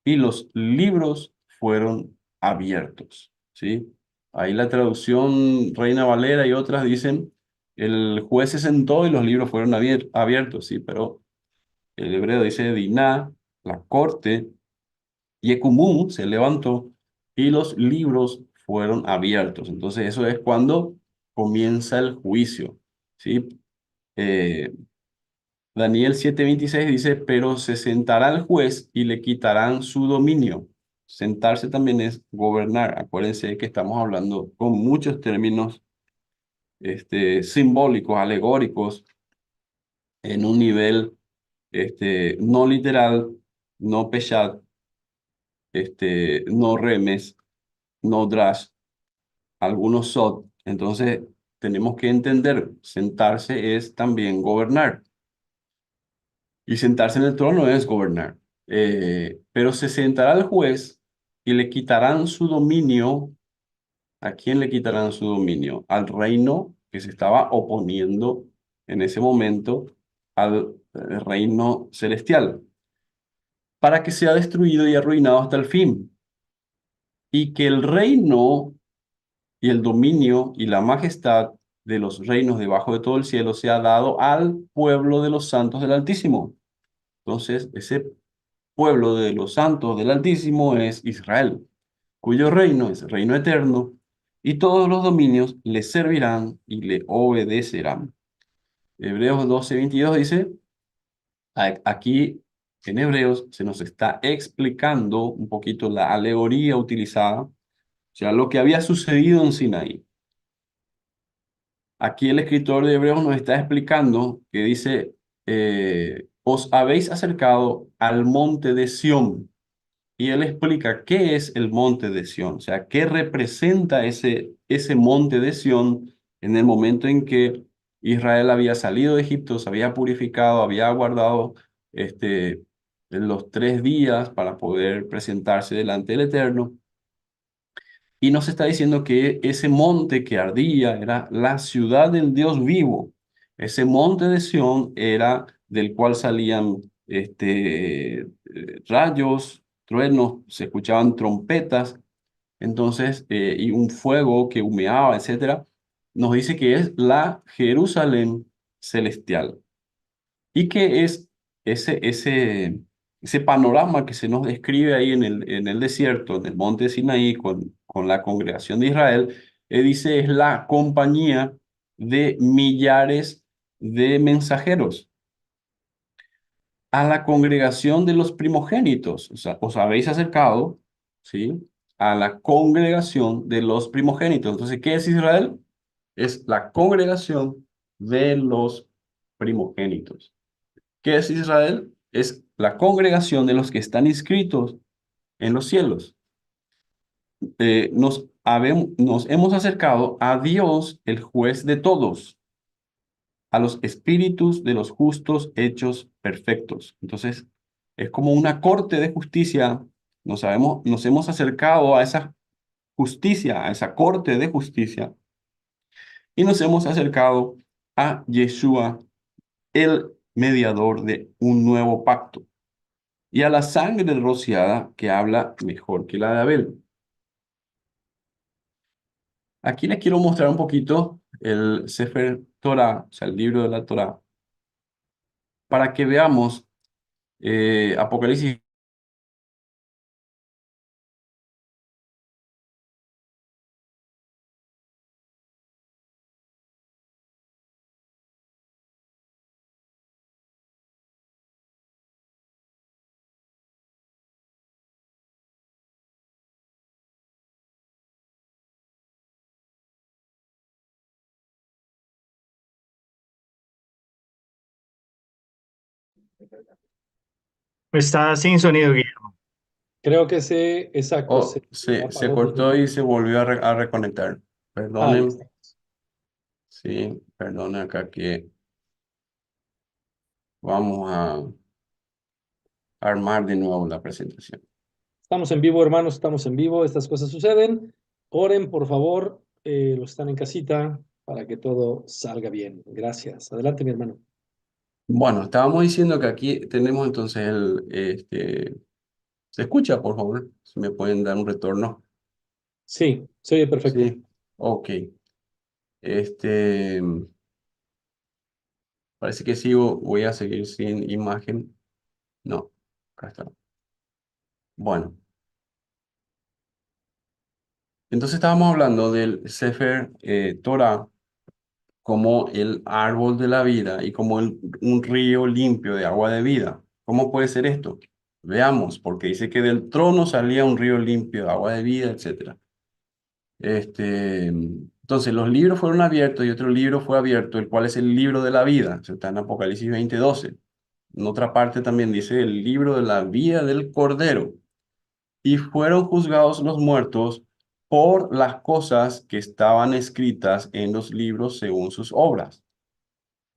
[SPEAKER 3] y los libros fueron abiertos, ¿sí? Ahí la traducción Reina Valera y otras dicen, el juez se sentó y los libros fueron abiertos, ¿sí? Pero el hebreo dice Diná, la corte, Yecumún se levantó y los libros fueron abiertos. Entonces eso es cuando comienza el juicio, ¿sí? Eh, Daniel 7:26 dice, pero se sentará el juez y le quitarán su dominio. Sentarse también es gobernar. Acuérdense que estamos hablando con muchos términos simbólicos, alegóricos, en un nivel no literal, no peshat, no remes, no drash, algunos sot. Entonces tenemos que entender, sentarse es también gobernar. Y sentarse en el trono es gobernar. Pero se sentará el juez y le quitarán su dominio. ¿A quién le quitarán su dominio? Al reino que se estaba oponiendo en ese momento al reino celestial, para que sea destruido y arruinado hasta el fin. Y que el reino y el dominio y la majestad de los reinos debajo de todo el cielo sea dado al pueblo de los santos del Altísimo. Entonces, ese pueblo de los santos del Altísimo es Israel, cuyo reino es reino eterno, y todos los dominios le servirán y le obedecerán. Hebreos 12:22 dice, aquí en Hebreos se nos está explicando un poquito la alegoría utilizada, o sea, lo que había sucedido en Sinaí. Aquí el escritor de Hebreos nos está explicando que dice, os habéis acercado al monte de Sión. Y él explica qué es el monte de Sión, o sea, qué representa ese monte de Sión en el momento en que Israel había salido de Egipto, se había purificado, había guardado los 3 días para poder presentarse delante del Eterno. Y nos está diciendo que ese monte que ardía era la ciudad del Dios vivo. Ese monte de Sión era del cual salían rayos, truenos, se escuchaban trompetas, entonces, y un fuego que humeaba, etcétera. Nos dice que es la Jerusalén celestial. ¿Y qué es ese panorama que se nos describe ahí en el desierto, en el monte Sinaí, con la congregación de Israel? Dice, es la compañía de millares de mensajeros a la congregación de los primogénitos. O sea, os habéis acercado, ¿sí? A la congregación de los primogénitos. Entonces, ¿qué es Israel? Es la congregación de los primogénitos. ¿Qué es Israel? Es la congregación de los que están inscritos en los cielos. Nos hemos acercado a Dios, el juez de todos, a los espíritus de los justos hechos perfectos. Entonces, es como una corte de justicia. Nos hemos acercado a esa justicia, a esa corte de justicia, y nos hemos acercado a Yeshua, el mediador de un nuevo pacto, y a la sangre rociada que habla mejor que la de Abel. Aquí les quiero mostrar un poquito el Sefer Torah, o sea, el libro de la Torah, para que veamos Apocalipsis.
[SPEAKER 2] Está sin sonido, Guillermo.
[SPEAKER 1] Creo que exacto,
[SPEAKER 3] Oh,
[SPEAKER 1] se
[SPEAKER 3] se
[SPEAKER 1] apagó tu
[SPEAKER 3] cortó
[SPEAKER 1] sonido.
[SPEAKER 3] y se volvió a reconectar.
[SPEAKER 1] Ah, ya está.
[SPEAKER 3] Perdonen, sí, perdonen acá que vamos a armar de nuevo la presentación.
[SPEAKER 1] Estamos en vivo, hermanos, estamos en vivo. Estas cosas suceden. Oren, por favor, los que están en casita, para que todo salga bien. Gracias. Adelante, mi hermano.
[SPEAKER 3] Bueno, estábamos diciendo que aquí tenemos entonces ¿se escucha, por favor? Si me pueden dar un retorno.
[SPEAKER 1] Sí, se oye perfecto.
[SPEAKER 3] Sí, ok. Este, parece que sigo, voy a seguir sin imagen. No, acá está. Bueno, entonces estábamos hablando del Sefer Torah como el árbol de la vida y como un río limpio de agua de vida. ¿Cómo puede ser esto? Veamos, porque dice que del trono salía un río limpio de agua de vida, etcétera. Entonces, los libros fueron abiertos y otro libro fue abierto, el cual es el libro de la vida. Eso está en Apocalipsis 20:12. En otra parte también dice el libro de la vida del Cordero. Y fueron juzgados los muertos por las cosas que estaban escritas en los libros según sus obras.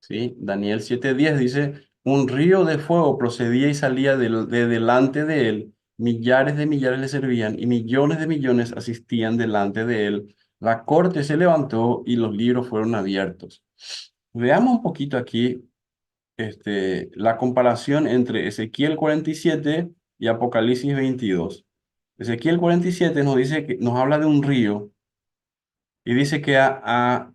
[SPEAKER 3] ¿Sí? Daniel 7:10 dice, un río de fuego procedía y salía de delante de él, millares de millares le servían y millones de millones asistían delante de él. La corte se levantó y los libros fueron abiertos. Veamos un poquito aquí la comparación entre Ezequiel 47 y Apocalipsis 22. Ezequiel 47 nos dice que nos habla de un río y dice que a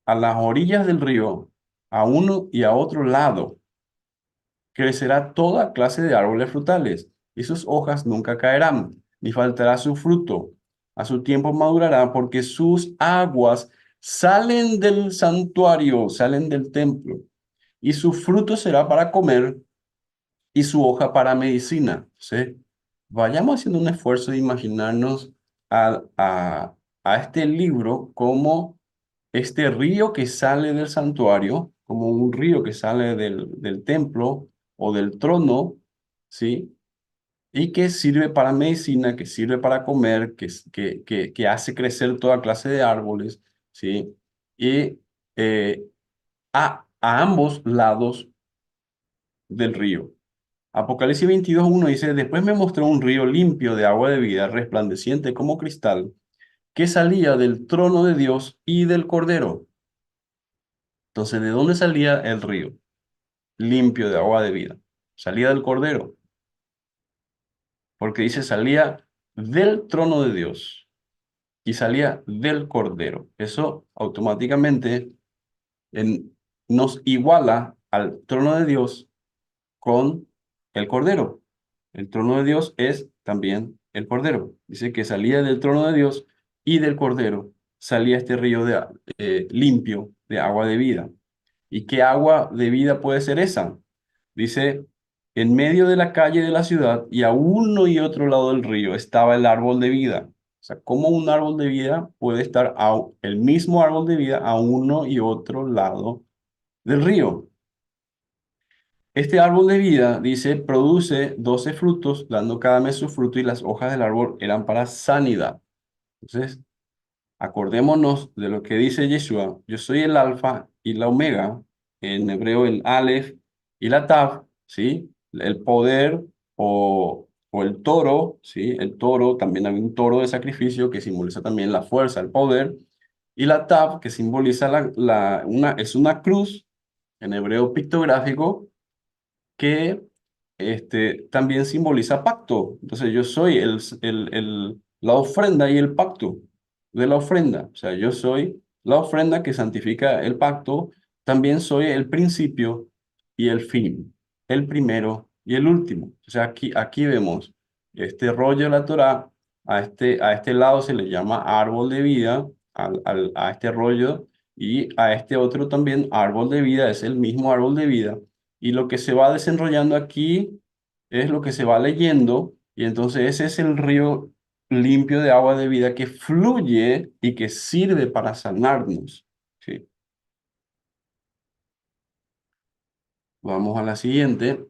[SPEAKER 3] las orillas del río, a uno y a otro lado, crecerá toda clase de árboles frutales, y sus hojas nunca caerán, ni faltará su fruto. A su tiempo madurará, porque sus aguas salen del santuario, salen del templo, y su fruto será para comer, y su hoja para medicina. ¿Sí? Vayamos haciendo un esfuerzo de imaginarnos a este libro como este río que sale del santuario como un río que sale del templo o del trono, ¿sí? Y que sirve para medicina, que sirve para comer, que hace crecer toda clase de árboles, ¿sí? Y a ambos lados del río. Apocalipsis 22:1 dice, después me mostró un río limpio de agua de vida, resplandeciente como cristal, que salía del trono de Dios y del Cordero. Entonces, ¿de dónde salía el río limpio de agua de vida? Salía del Cordero, porque dice salía del trono de Dios y salía del Cordero. Eso automáticamente nos iguala al trono de Dios con el Cordero. El trono de Dios es también el Cordero. Dice que salía del trono de Dios y del Cordero salía este río limpio de agua de vida. ¿Y qué agua de vida puede ser esa? Dice, en medio de la calle de la ciudad y a uno y otro lado del río estaba el árbol de vida. O sea, ¿cómo un árbol de vida puede estar el mismo árbol de vida a uno y otro lado del río? Este árbol de vida, dice, produce 12 frutos, dando cada mes su fruto, y las hojas del árbol eran para sanidad. Entonces, acordémonos de lo que dice Yeshua: yo soy el alfa y la omega, en hebreo el Aleph y la Tav, ¿sí? El poder o el toro, ¿sí? El toro, también hay un toro de sacrificio que simboliza también la fuerza, el poder, y la Tav, que simboliza es una cruz, en hebreo pictográfico, que también simboliza pacto. Entonces yo soy la ofrenda y el pacto de la ofrenda. O sea, yo soy la ofrenda que santifica el pacto. También soy el principio y el fin, el primero y el último. O sea, aquí vemos este rollo de la Torá. A este lado se le llama árbol de vida, a este rollo, y a este otro también árbol de vida, es el mismo árbol de vida, y lo que se va desenrollando aquí es lo que se va leyendo, y entonces ese es el río limpio de agua de vida que fluye y que sirve para sanarnos. ¿Sí? Vamos a la siguiente.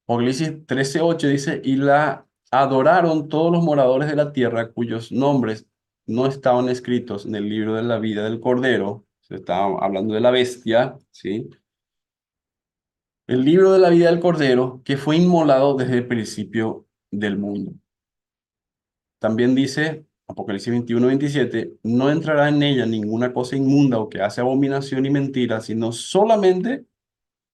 [SPEAKER 3] Apocalipsis 13:8 dice, y la adoraron todos los moradores de la tierra cuyos nombres no estaban escritos en el libro de la vida del Cordero. Se está hablando de la bestia, ¿sí? El libro de la vida del Cordero, que fue inmolado desde el principio del mundo. También dice Apocalipsis 21:27, no entrará en ella ninguna cosa inmunda o que hace abominación y mentira, sino solamente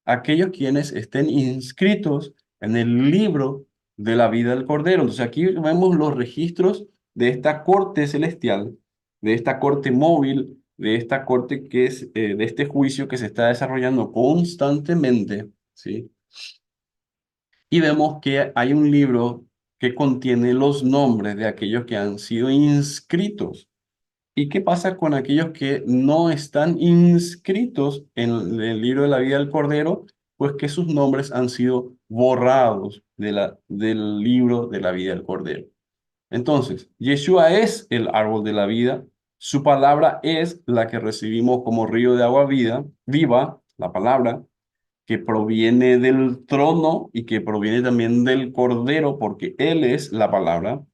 [SPEAKER 3] aquellos quienes estén inscritos en el libro de la vida del Cordero. Entonces aquí vemos los registros de esta corte celestial, de esta corte móvil, de esta corte que es, de este juicio que se está desarrollando constantemente, ¿sí? Y vemos que hay un libro que contiene los nombres de aquellos que han sido inscritos. ¿Y qué pasa con aquellos que no están inscritos en el libro de la vida del Cordero? Pues que sus nombres han sido borrados del libro de la vida del Cordero. Entonces, Yeshua es el árbol de la vida. Su palabra es la que recibimos como río de agua viva, la palabra que proviene del trono y que proviene también del Cordero, porque Él es la palabra.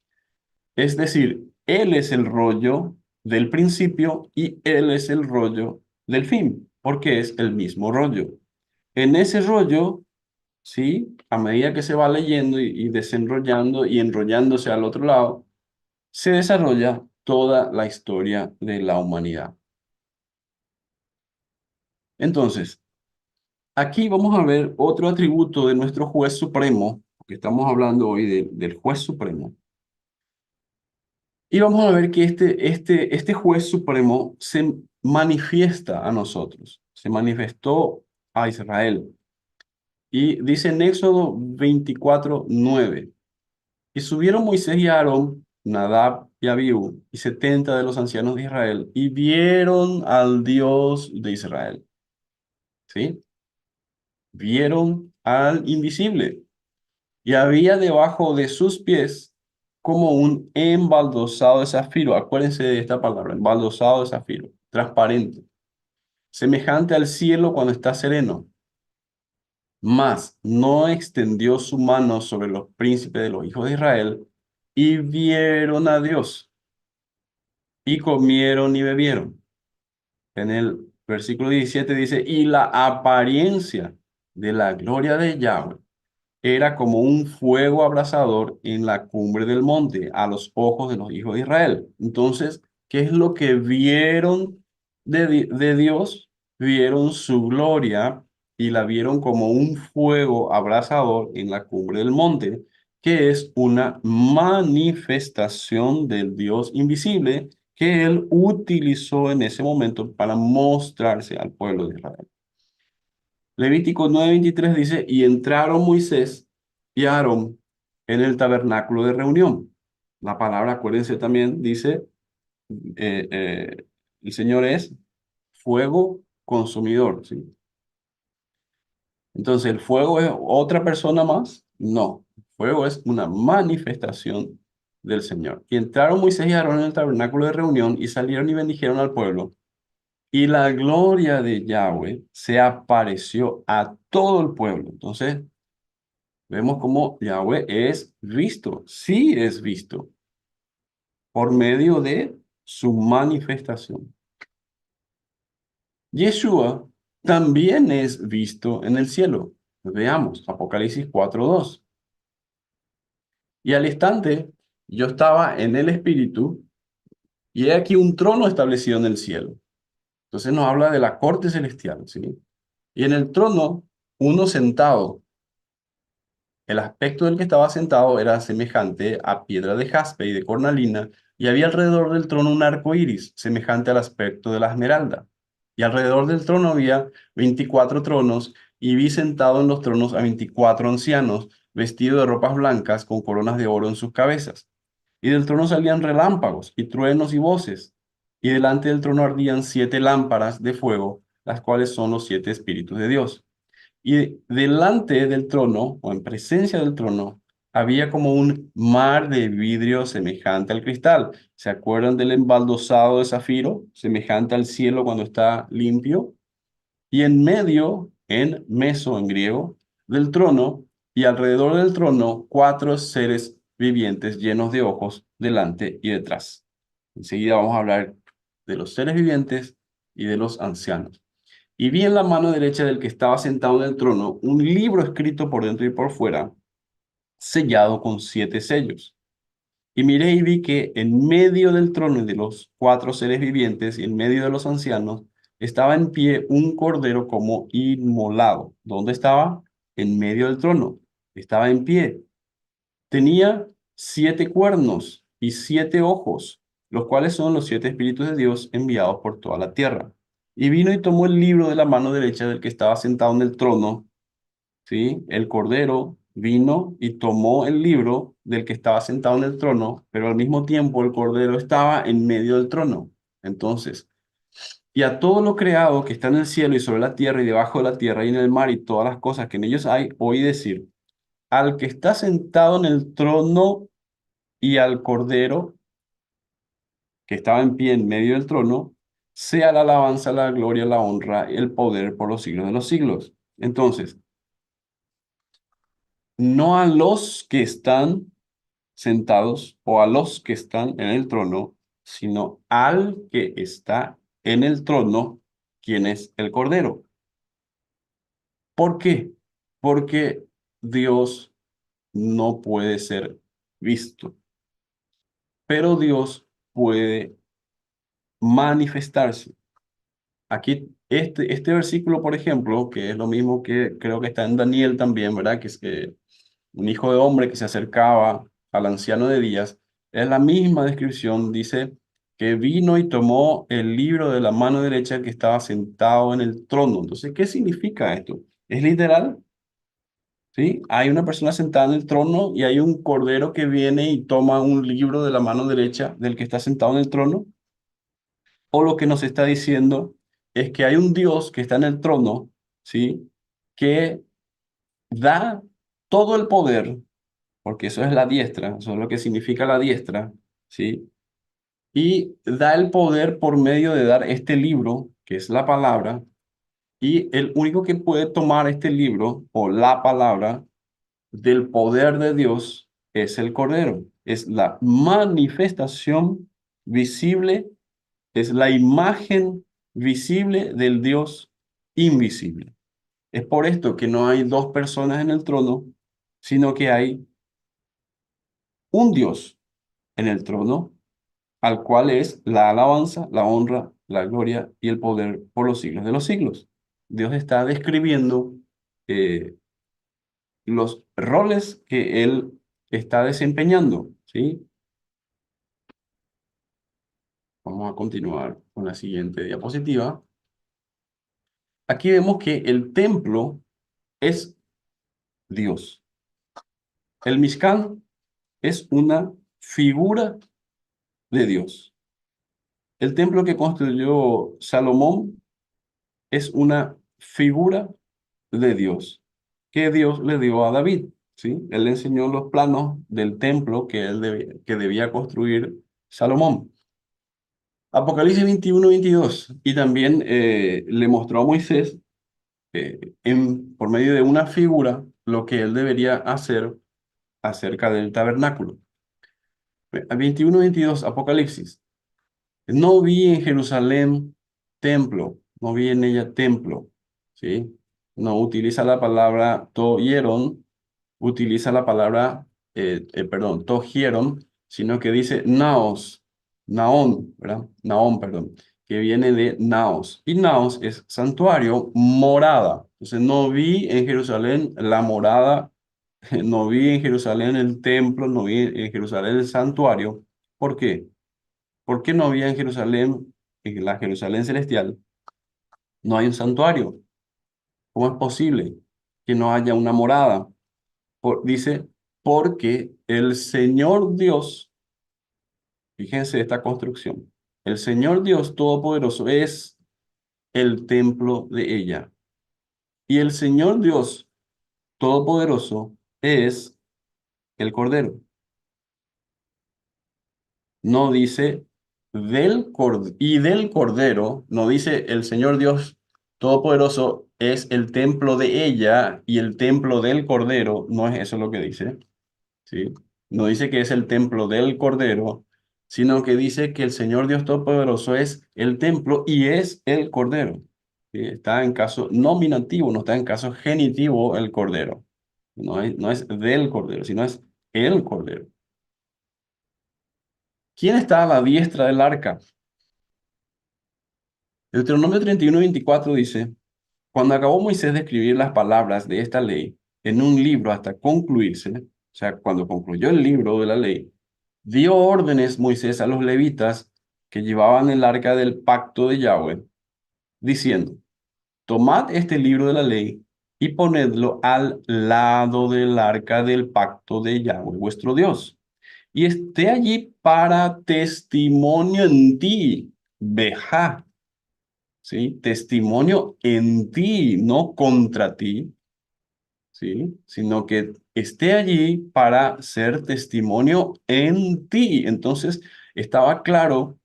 [SPEAKER 3] Es decir, Él es el rollo del principio y Él es el rollo del fin, porque es el mismo rollo. En ese rollo, ¿sí? A medida que se va leyendo y desenrollando y enrollándose al otro lado, se desarrolla toda la historia de la humanidad. Entonces, aquí vamos a ver otro atributo de nuestro juez supremo, porque estamos hablando hoy del juez supremo. Y vamos a ver que este juez supremo se manifiesta a nosotros, se manifestó a Israel. Y dice en Éxodo 24:9, y subieron Moisés y Aarón, Nadab y Abiú, y 70 de los ancianos de Israel, y vieron al Dios de Israel. ¿Sí? Vieron al invisible. Y había debajo de sus pies como un embaldosado de zafiro. Acuérdense de esta palabra, embaldosado de zafiro, transparente. semejante al cielo cuando está sereno. Mas no extendió su mano sobre los príncipes de los hijos de Israel, y vieron a Dios, y comieron y bebieron. En el versículo 17 dice, y la apariencia de la gloria de Yahweh era como un fuego abrasador en la cumbre del monte a los ojos de los hijos de Israel. Entonces, ¿qué es lo que vieron de Dios? Vieron su gloria y la vieron como un fuego abrasador en la cumbre del monte, que es una manifestación del Dios invisible que él utilizó en ese momento para mostrarse al pueblo de Israel. Levítico 9:23 dice, y entraron Moisés y Aarón en el tabernáculo de reunión. La palabra, acuérdense también, dice, eh, eh, el Señor es fuego consumidor, ¿sí? Entonces, ¿el fuego es otra persona más? No, el fuego es una manifestación del Señor. Y entraron Moisés y Aarón en el tabernáculo de reunión y salieron y bendijeron al pueblo. Y la gloria de Yahweh se apareció a todo el pueblo. Entonces, vemos cómo Yahweh es visto, sí es visto, por medio de su manifestación. Yeshua también es visto en el cielo. Veamos, Apocalipsis 4:2. Y al instante yo estaba en el Espíritu, y he aquí un trono establecido en el cielo. Entonces nos habla de la corte celestial, ¿sí? Y en el trono, uno sentado. El aspecto del que estaba sentado era semejante a piedra de jaspe y de cornalina, y había alrededor del trono un arco iris, semejante al aspecto de la esmeralda. Y alrededor del trono había 24 tronos, y vi sentado en los tronos a 24 ancianos, vestidos de ropas blancas, con coronas de oro en sus cabezas. Y del trono salían relámpagos, y truenos y voces, y delante del trono ardían 7 lámparas de fuego, las cuales son los 7 espíritus de Dios. Y delante del trono, o en presencia del trono, había como un mar de vidrio semejante al cristal. ¿Se acuerdan del embaldosado de zafiro, semejante al cielo cuando está limpio? Y en medio, en meso en griego, del trono, y alrededor del trono, 4 seres vivientes llenos de ojos delante y detrás. Enseguida vamos a hablar de los seres vivientes y de los ancianos. Y vi en la mano derecha del que estaba sentado en el trono un libro escrito por dentro y por fuera, sellado con 7 sellos. Y miré y vi que en medio del trono y de los 4 seres vivientes y en medio de los ancianos estaba en pie un cordero como inmolado. ¿Dónde estaba? En medio del trono. Estaba en pie. Tenía 7 cuernos y 7 ojos, los cuales son los 7 espíritus de Dios enviados por toda la tierra. Y vino y tomó el libro de la mano derecha del que estaba sentado en el trono, ¿sí? El cordero vino y tomó el libro del que estaba sentado en el trono, pero al mismo tiempo el cordero estaba en medio del trono. Entonces, y a todo lo creado que está en el cielo y sobre la tierra y debajo de la tierra y en el mar y todas las cosas que en ellos hay, oí decir, al que está sentado en el trono y al cordero que estaba en pie en medio del trono, sea la alabanza, la gloria, la honra y el poder por los siglos de los siglos. Entonces, no a los que están sentados o a los que están en el trono, sino al que está en el trono, quien es el Cordero. ¿Por qué? Porque Dios no puede ser visto, pero Dios puede manifestarse. Aquí, este versículo, por ejemplo, que es lo mismo que creo que está en Daniel también, ¿verdad? Que es que un hijo de hombre que se acercaba al anciano de días, es la misma descripción, dice que vino y tomó el libro de la mano derecha que estaba sentado en el trono. Entonces, ¿qué significa esto? ¿Es literal? ¿Sí? Hay una persona sentada en el trono y hay un cordero que viene y toma un libro de la mano derecha del que está sentado en el trono. O lo que nos está diciendo es que hay un Dios que está en el trono, ¿sí? Que da todo el poder, porque eso es la diestra, eso es lo que significa la diestra, ¿sí? y da el poder por medio de dar este libro, que es la palabra, y el único que puede tomar este libro o la palabra del poder de Dios es el Cordero. Es la manifestación visible, es la imagen visible del Dios invisible. Es por esto que no hay dos personas en el trono, sino que hay un Dios en el trono, al cual es la alabanza, la honra, la gloria y el poder por los siglos de los siglos. Dios está describiendo eh, los roles que Él está desempeñando, ¿sí? Vamos a continuar con la siguiente diapositiva. Aquí vemos que el templo es Dios. El Mishkan es una figura de Dios. El templo que construyó Salomón es una figura de Dios que Dios le dio a David, ¿sí? Él le enseñó los planos del templo que debía construir Salomón. Apocalipsis 21-22. Y también le mostró a Moisés, por medio de una figura, lo que él debería hacer acerca del tabernáculo. 21-22, Apocalipsis. No vi en Jerusalén templo, no vi en ella templo, ¿sí? No utiliza la palabra tohieron, utiliza la palabra, tohieron, sino que dice naos, naón, ¿verdad? Naón, perdón, que viene de naos. Y naos es santuario, morada. Entonces no vi en Jerusalén la morada, no vi en Jerusalén el templo, no vi en Jerusalén el santuario. ¿Por qué? ¿Por qué no había en Jerusalén, en la Jerusalén celestial, no hay un santuario? ¿Cómo es posible que no haya una morada? Dice, porque el Señor Dios, fíjense esta construcción, el Señor Dios Todopoderoso es el templo de ella. Y el Señor Dios Todopoderoso es el Cordero. No dice del Cordero, no dice el Señor Dios Todopoderoso es el templo de ella y el templo del Cordero, no es eso lo que dice, ¿sí? No dice que es el templo del Cordero, sino que dice que el Señor Dios Todopoderoso es el templo y es el Cordero, ¿sí? Está en caso nominativo, no está en caso genitivo el Cordero. No es del Cordero, sino es el Cordero. ¿Quién está a la diestra del arca? Deuteronomio 31-24 dice, cuando acabó Moisés de escribir las palabras de esta ley en un libro hasta concluirse, o sea, cuando concluyó el libro de la ley, dio órdenes Moisés a los levitas que llevaban el arca del pacto de Yahweh, diciendo, tomad este libro de la ley y ponedlo al lado del arca del pacto de Yahweh, vuestro Dios, y esté allí para testimonio en ti, Bejá. ¿Sí? Testimonio en ti, no contra ti, ¿sí? Sino que esté allí para ser testimonio en ti. Entonces, estaba claro,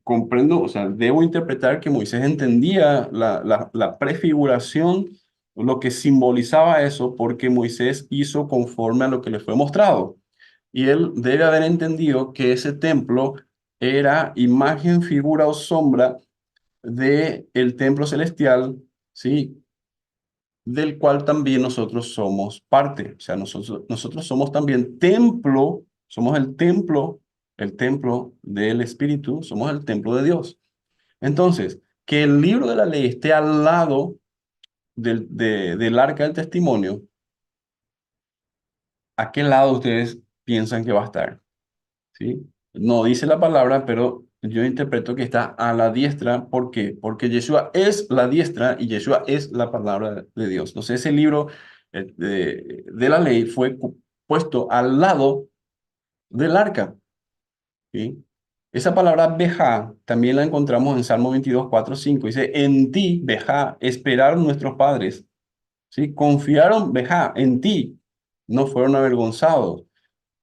[SPEAKER 3] comprendo, o sea, debo interpretar que Moisés entendía la prefiguración, lo que simbolizaba eso, porque Moisés hizo conforme a lo que le fue mostrado. Y él debe haber entendido que ese templo era imagen, figura o sombra de el templo celestial, ¿sí? Del cual también nosotros somos parte. O sea, nosotros somos también templo, somos el templo del Espíritu, somos el templo de Dios. Entonces, que el libro de la ley esté al lado del arca del testimonio, ¿a qué lado ustedes piensan que va a estar? ¿Sí? No dice la palabra, pero yo interpreto que está a la diestra. ¿Por qué? Porque Yeshua es la diestra y Yeshua es la palabra de Dios. Entonces ese libro de la ley fue puesto al lado del arca. ¿Sí? Esa palabra Bejá también la encontramos en Salmo 22:4-5. Dice, en ti, Bejá, esperaron nuestros padres. ¿Sí? Confiaron, Bejá, en ti. No fueron avergonzados.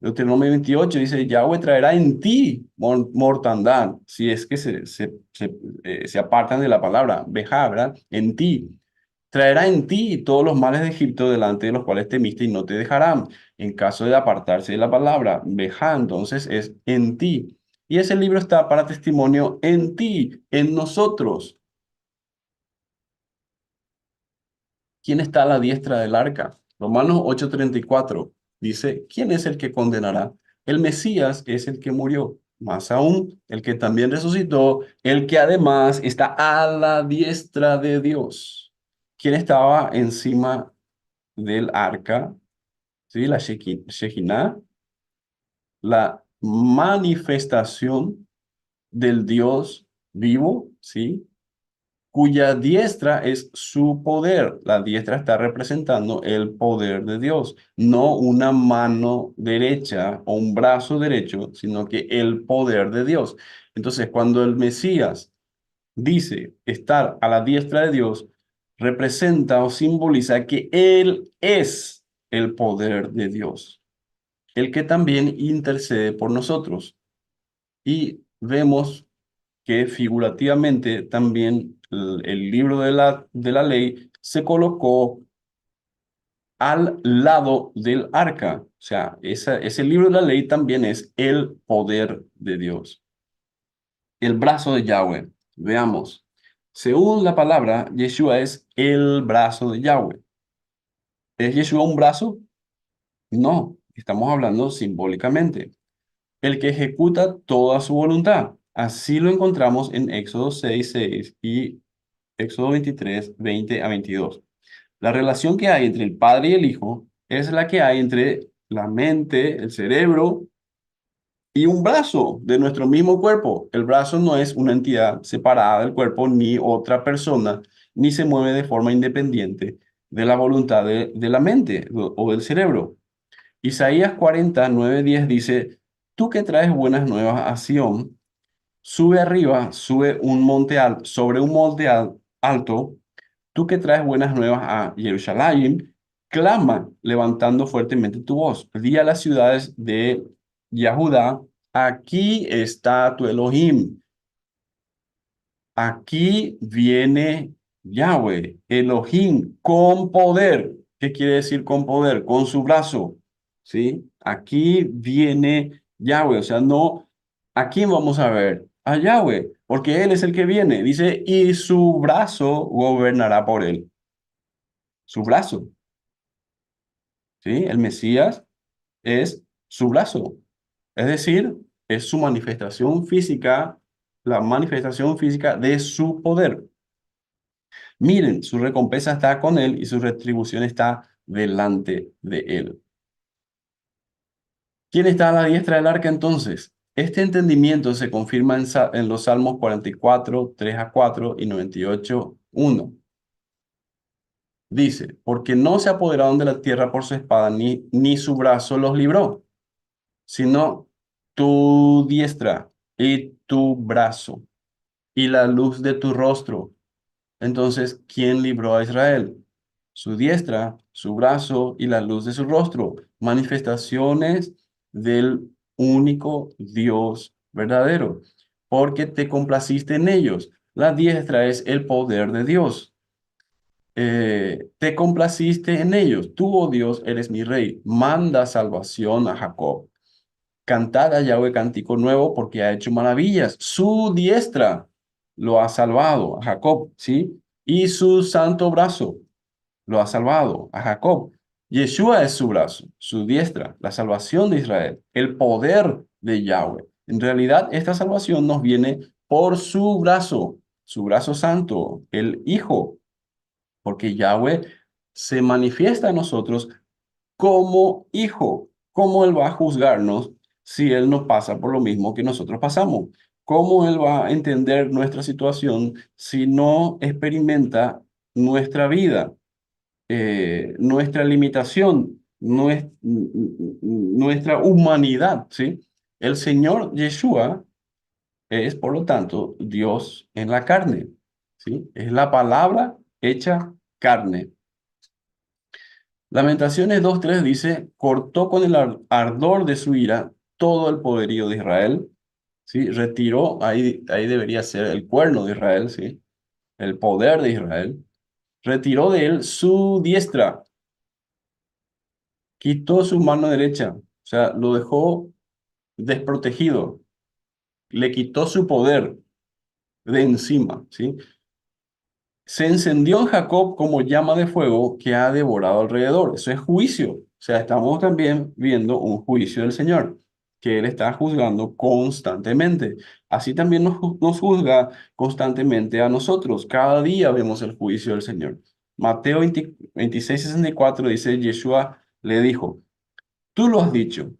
[SPEAKER 3] Deuteronomio 28 dice, Yahweh traerá en ti mortandad, si es que se apartan de la palabra, vejá, ¿verdad? En ti. Traerá en ti todos los males de Egipto delante de los cuales temiste y no te dejarán. En caso de apartarse de la palabra, vejá, entonces es en ti. Y ese libro está para testimonio en ti, en nosotros. ¿Quién está a la diestra del arca? Romanos 8:34 dice, ¿quién es el que condenará? El Mesías es el que murió, más aún, el que también resucitó, el que además está a la diestra de Dios. ¿Quién estaba encima del arca? ¿Sí? La Shekinah, la manifestación del Dios vivo, ¿sí? Cuya diestra es su poder. La diestra está representando el poder de Dios, no una mano derecha o un brazo derecho, sino que el poder de Dios. Entonces, cuando el Mesías dice estar a la diestra de Dios, representa o simboliza que Él es el poder de Dios, el que también intercede por nosotros. Y vemos que figurativamente también el libro de la ley se colocó al lado del arca. O sea, ese libro de la ley también es el poder de Dios, el brazo de Yahweh. Veamos. Según la palabra, Yeshua es el brazo de Yahweh. ¿Es Yeshua un brazo? No, estamos hablando simbólicamente. El que ejecuta toda su voluntad. Así lo encontramos en Éxodo 6:6 y Éxodo 23:20 a 22. La relación que hay entre el Padre y el Hijo es la que hay entre la mente, el cerebro y un brazo de nuestro mismo cuerpo. El brazo no es una entidad separada del cuerpo ni otra persona, ni se mueve de forma independiente de la voluntad de la mente o del cerebro. Isaías 40:9-10 dice, tú que traes buenas nuevas a Sión, sube arriba, sube un monte sobre un monte alto, tú que traes buenas nuevas a Jerusalén, clama levantando fuertemente tu voz. Di a las ciudades de Yahudá, aquí está tu Elohim. Aquí viene Yahweh, Elohim, con poder. ¿Qué quiere decir con poder? Con su brazo, ¿sí? Aquí viene Yahweh, o sea, no, ¿a quién vamos a ver? A Yahweh, porque Él es el que viene. Dice, y su brazo gobernará por Él. Su brazo, ¿sí? El Mesías es su brazo, es decir, es su manifestación física, la manifestación física de su poder. Miren, su recompensa está con él y su retribución está delante de él. ¿Quién está a la diestra del arca entonces? Este entendimiento se confirma en los Salmos 44, 3-4 y 98, 1. Dice, porque no se apoderaron de la tierra por su espada, ni su brazo los libró, sino tu diestra y tu brazo y la luz de tu rostro. Entonces, ¿quién libró a Israel? Su diestra, su brazo y la luz de su rostro. Manifestaciones del único Dios verdadero. Porque te complaciste en ellos. La diestra es el poder de Dios. Te complaciste en ellos. Tú, oh Dios, eres mi rey. Manda salvación a Jacob. Cantad a Yahweh cántico nuevo porque ha hecho maravillas. Su diestra lo ha salvado a Jacob, ¿sí? Y su santo brazo lo ha salvado a Jacob. Yeshua es su brazo, su diestra, la salvación de Israel, el poder de Yahweh. En realidad, esta salvación nos viene por su brazo santo, el Hijo, porque Yahweh se manifiesta a nosotros como hijo. ¿Cómo Él va a juzgarnos si Él no pasa por lo mismo que nosotros pasamos? ¿Cómo Él va a entender nuestra situación si no experimenta nuestra vida, nuestra limitación, nuestra humanidad, ¿sí? El Señor Yeshua es, por lo tanto, Dios en la carne, ¿sí? Es la palabra hecha carne. Lamentaciones 2:3 dice, cortó con el ardor de su ira todo el poderío de Israel, ¿sí? Retiró, ahí debería ser el cuerno de Israel, ¿sí? El poder de Israel. Retiró de él su diestra, quitó su mano derecha, o sea, lo dejó desprotegido, le quitó su poder de encima, ¿sí? Se encendió en Jacob como llama de fuego que ha devorado alrededor. Eso es juicio. O sea, estamos también viendo un juicio del Señor, que Él está juzgando constantemente. Así también nos juzga constantemente a nosotros. Cada día vemos el juicio del Señor. Mateo 26:64 dice, Yeshua le dijo, tú lo has dicho.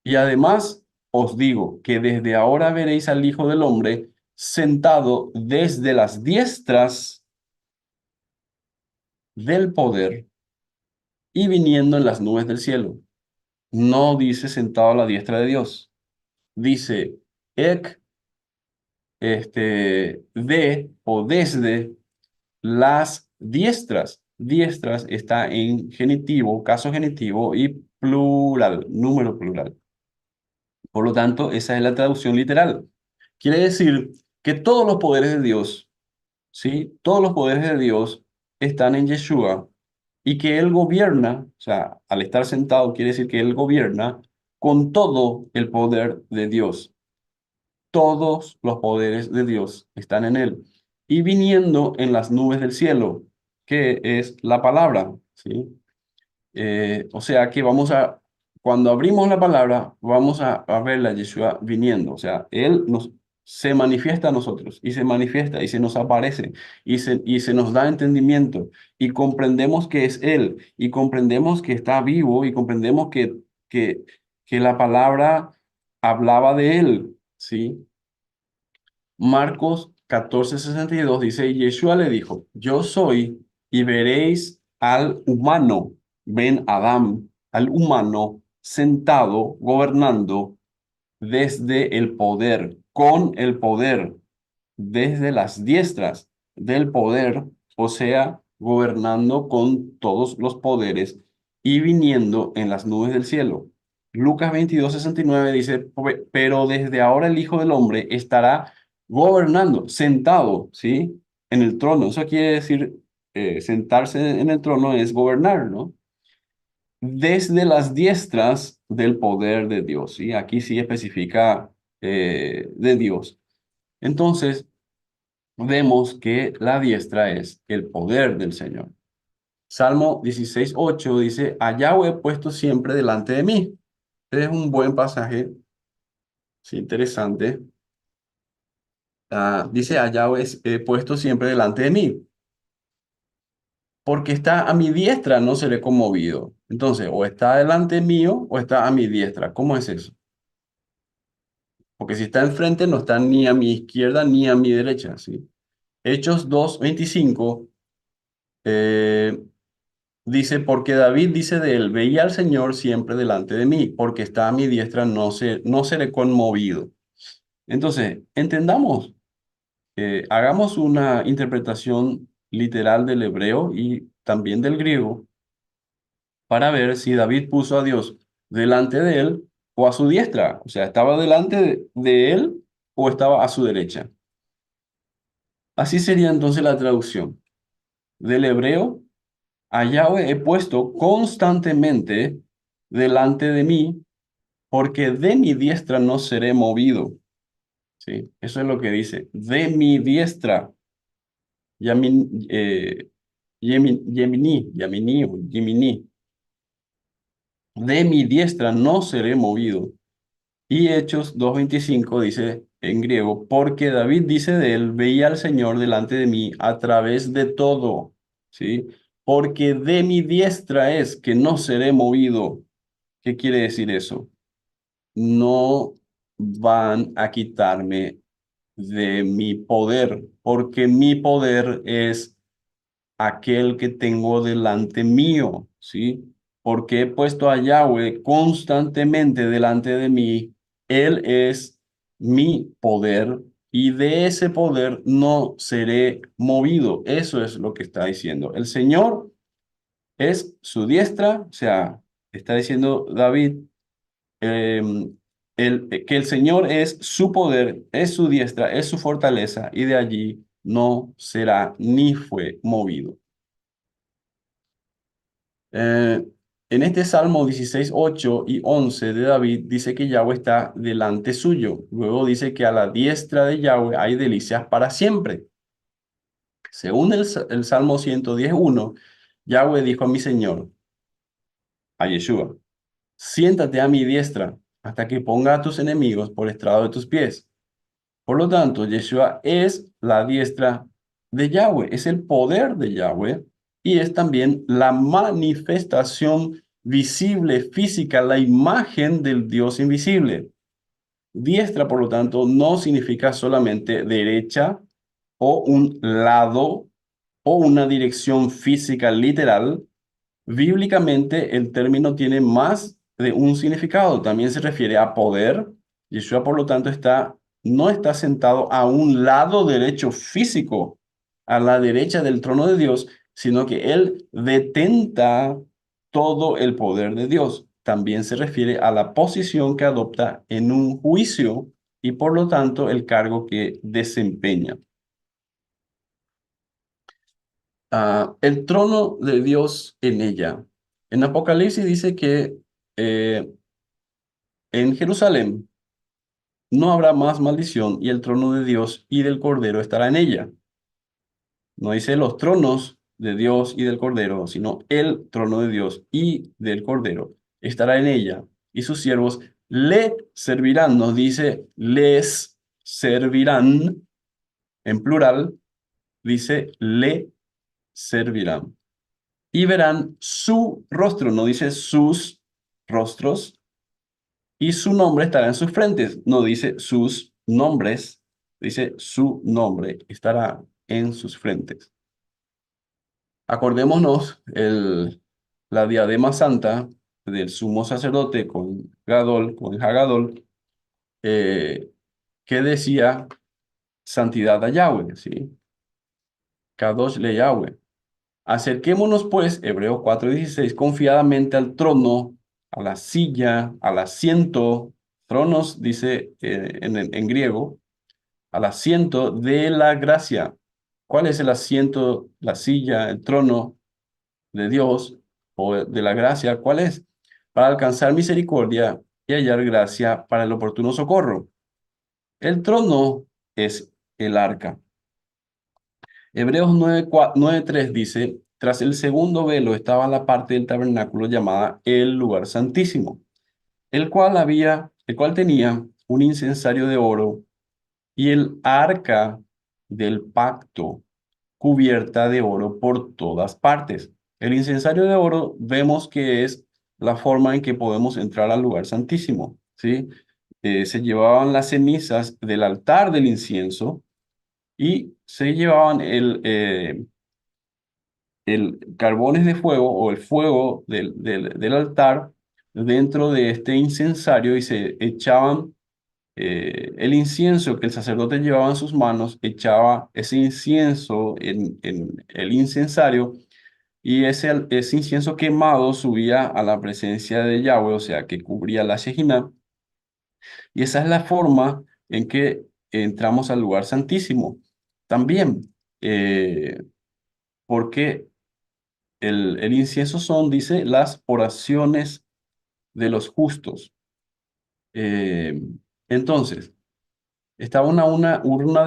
[SPEAKER 3] Y además os digo que desde ahora veréis al Hijo del Hombre sentado desde las diestras del poder y viniendo en las nubes del cielo. No dice sentado a la diestra de Dios. Dice ek, de o desde las diestras. Diestras está en genitivo, caso genitivo y plural, número plural. Por lo tanto, esa es la traducción literal. Quiere decir que todos los poderes de Dios, ¿sí? Todos los poderes de Dios están en Yeshua y que Él gobierna, o sea, al estar sentado quiere decir que Él gobierna con todo el poder de Dios. Todos los poderes de Dios están en Él. Y viniendo en las nubes del cielo, que es la palabra, ¿sí? O sea que cuando abrimos la palabra, vamos a ver a Yeshua viniendo. O sea, se manifiesta a nosotros y se manifiesta y se nos aparece y se nos da entendimiento y comprendemos que es Él y comprendemos que está vivo y comprendemos que, que la palabra hablaba de Él, ¿sí? Marcos 14:62 dice, y Yeshua le dijo, yo soy y veréis al humano, ven Adán, al humano sentado, gobernando desde el poder, con el poder, desde las diestras del poder, o sea, gobernando con todos los poderes y viniendo en las nubes del cielo. Lucas 22:69 dice, pero desde ahora el Hijo del Hombre estará gobernando, sentado, ¿sí? En el trono. Eso quiere decir, sentarse en el trono es gobernar, ¿no? Desde las diestras del poder de Dios, ¿sí? Aquí sí especifica de Dios. Entonces, vemos que la diestra es el poder del Señor. Salmo 16:8 dice, a Yahweh he puesto siempre delante de mí. Este es un buen pasaje, sí, interesante. Dice, a Yahweh he puesto siempre delante de mí, porque está a mi diestra, no seré conmovido. Entonces, o está delante mío o está a mi diestra. ¿Cómo es eso? Porque si está enfrente, no está ni a mi izquierda ni a mi derecha, ¿sí? Hechos 2:25 eh, dice, porque David dice de él, veía al Señor siempre delante de mí, porque está a mi diestra, no seré conmovido. Entonces, entendamos, hagamos una interpretación literal del hebreo y también del griego para ver si David puso a Dios delante de él o a su diestra. O sea, ¿estaba delante de él o estaba a su derecha? Así sería entonces la traducción del hebreo. A Yahweh he puesto constantemente delante de mí, porque de mi diestra no seré movido. ¿Sí? Eso es lo que dice. De mi diestra. Yamin, Yemini. De mi diestra no seré movido. Y Hechos 2:25 dice en griego, porque David dice de él, veía al Señor delante de mí a través de todo, ¿sí? Porque de mi diestra es que no seré movido. ¿Qué quiere decir eso? No van a quitarme de mi poder, porque mi poder es aquel que tengo delante mío, ¿sí? Porque he puesto a Yahweh constantemente delante de mí. Él es mi poder y de ese poder no seré movido. Eso es lo que está diciendo. El Señor es su diestra, o sea, está diciendo David, que el Señor es su poder, es su diestra, es su fortaleza, y de allí no será ni fue movido. Eh, en este Salmo 16, 8 y 11 de David dice que Yahweh está delante suyo. Luego dice que a la diestra de Yahweh hay delicias para siempre. Según el Salmo 110:1, Yahweh dijo a mi Señor, a Yeshua, siéntate a mi diestra hasta que ponga a tus enemigos por estrado de tus pies. Por lo tanto, Yeshua es la diestra de Yahweh, es el poder de Yahweh y es también la manifestación visible, física, la imagen del Dios invisible. Diestra, por lo tanto, no significa solamente derecha o un lado o una dirección física literal. Bíblicamente, el término tiene más de un significado. También se refiere a poder. Yeshua, por lo tanto, no está sentado a un lado derecho físico, a la derecha del trono de Dios, sino que él detenta todo el poder de Dios. También se refiere a la posición que adopta en un juicio y, por lo tanto, el cargo que desempeña. El trono de Dios en ella. En Apocalipsis dice que eh, en Jerusalén no habrá más maldición y el trono de Dios y del Cordero estará en ella. No dice los tronos de Dios y del Cordero, sino el trono de Dios y del Cordero estará en ella y sus siervos le servirán. Nos dice les servirán en plural, dice le servirán. Y verán su rostro, no dice sus rostros, y su nombre estará en sus frentes, no dice sus nombres, dice su nombre estará en sus frentes. Acordémonos la diadema santa del sumo sacerdote con Gadol, con Hagadol, que decía santidad a Yahweh, ¿sí? Kadosh le Yahweh. Acerquémonos pues, Hebreos 4:16, confiadamente al trono, a la silla, al asiento, tronos dice en griego, al asiento de la gracia. ¿Cuál es el asiento, la silla, el trono de Dios o de la gracia? ¿Cuál es? Para alcanzar misericordia y hallar gracia para el oportuno socorro. El trono es el arca. Hebreos 9:3 dice, tras el segundo velo estaba la parte del tabernáculo llamada el lugar santísimo, el cual tenía un incensario de oro y el arca del pacto cubierta de oro por todas partes. El incensario de oro vemos que es la forma en que podemos entrar al lugar santísimo, ¿sí? Se llevaban las cenizas del altar del incienso y se llevaban el carbones de fuego o el fuego del altar dentro de este incensario y se echaban el incienso que el sacerdote llevaba en sus manos, echaba ese incienso en el incensario y ese incienso quemado subía a la presencia de Yahweh, o sea, que cubría la Shejinah. Y esa es la forma en que entramos al lugar santísimo. También, porque el incienso son, dice, las oraciones de los justos. Eh, entonces, estaba una urna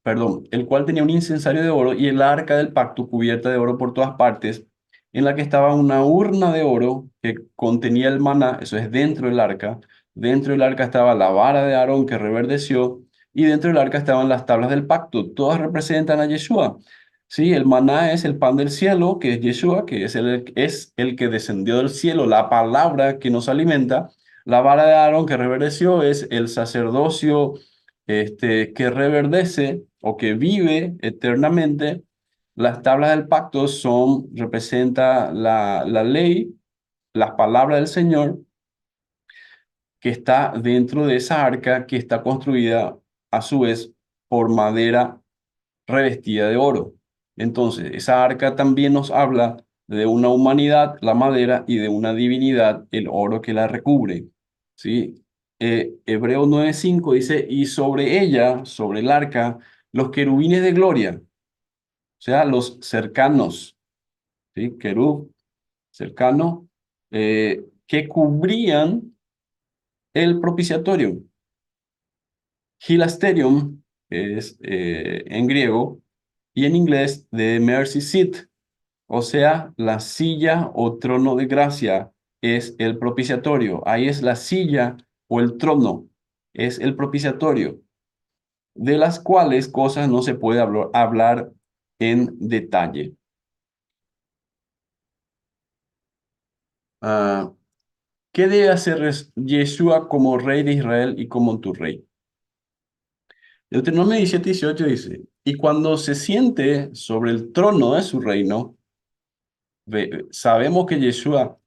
[SPEAKER 3] perdón, el cual tenía un incensario de oro y el arca del pacto cubierta de oro por todas partes, en la que estaba una urna de oro que contenía el maná, eso es dentro del arca. Dentro del arca estaba la vara de Aarón que reverdeció y dentro del arca estaban las tablas del pacto. Todas representan a Yeshua. Sí, el maná es el pan del cielo, que es Yeshua, que es el que descendió del cielo, la palabra que nos alimenta. La vara de Aarón que reverdeció es el sacerdocio que reverdece o que vive eternamente. Las tablas del pacto representa la ley, las palabras del Señor, que está dentro de esa arca que está construida a su vez por madera revestida de oro. Entonces, esa arca también nos habla de una humanidad la madera y de una divinidad el oro que la recubre. ¿Sí? Hebreos 9:5 dice, y sobre ella, sobre el arca, los querubines de gloria, o sea, los cercanos, ¿sí? Querub, cercano, que cubrían el propiciatorio. Hilasterion es en griego y en inglés de mercy seat, o sea, la silla o trono de gracia es el propiciatorio. Ahí es la silla o el trono, es el propiciatorio, de las cuales cosas no se puede hablar en detalle. Ah, ¿Qué debe hacer Yeshua como rey de Israel y como tu rey? Deuteronomio 17:18 dice, y cuando se siente sobre el trono de su reino, sabemos que Yeshua,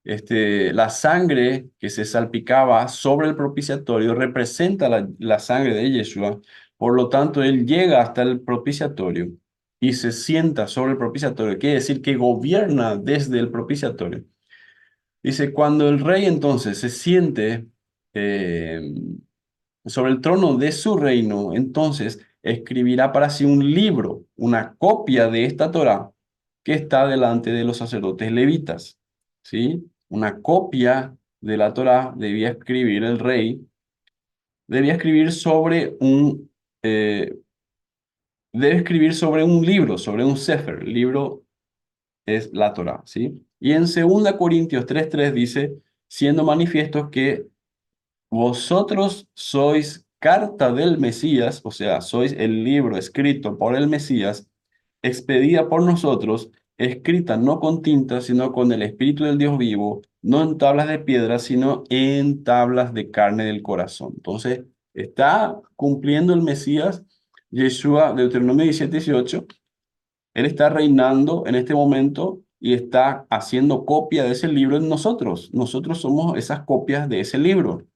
[SPEAKER 3] la sangre que se salpicaba sobre el propiciatorio representa la sangre de Yeshua, por lo tanto, él llega hasta el propiciatorio y se sienta sobre el propiciatorio, quiere decir que gobierna desde el propiciatorio. Dice, cuando el rey entonces se siente eh, sobre el trono de su reino, entonces escribirá para sí un libro, una copia de esta Torá que está delante de los sacerdotes levitas, ¿sí? Una copia de la Torá debía escribir el rey, debía escribir eh, debe escribir sobre un libro, sobre un sefer. El libro es la Torá, ¿sí? Y en 2 Corintios 3:3 dice, siendo manifiesto que vosotros sois carta del Mesías, o sea, sois el libro escrito por el Mesías, expedida por nosotros, escrita no con tinta, sino con el Espíritu del Dios vivo, no en tablas de piedra, sino en tablas de carne del corazón. Entonces, está cumpliendo el Mesías, Yeshua, Deuteronomio 17:18. Él está reinando en este momento y está haciendo copia de ese libro en nosotros. Nosotros somos esas copias de ese libro.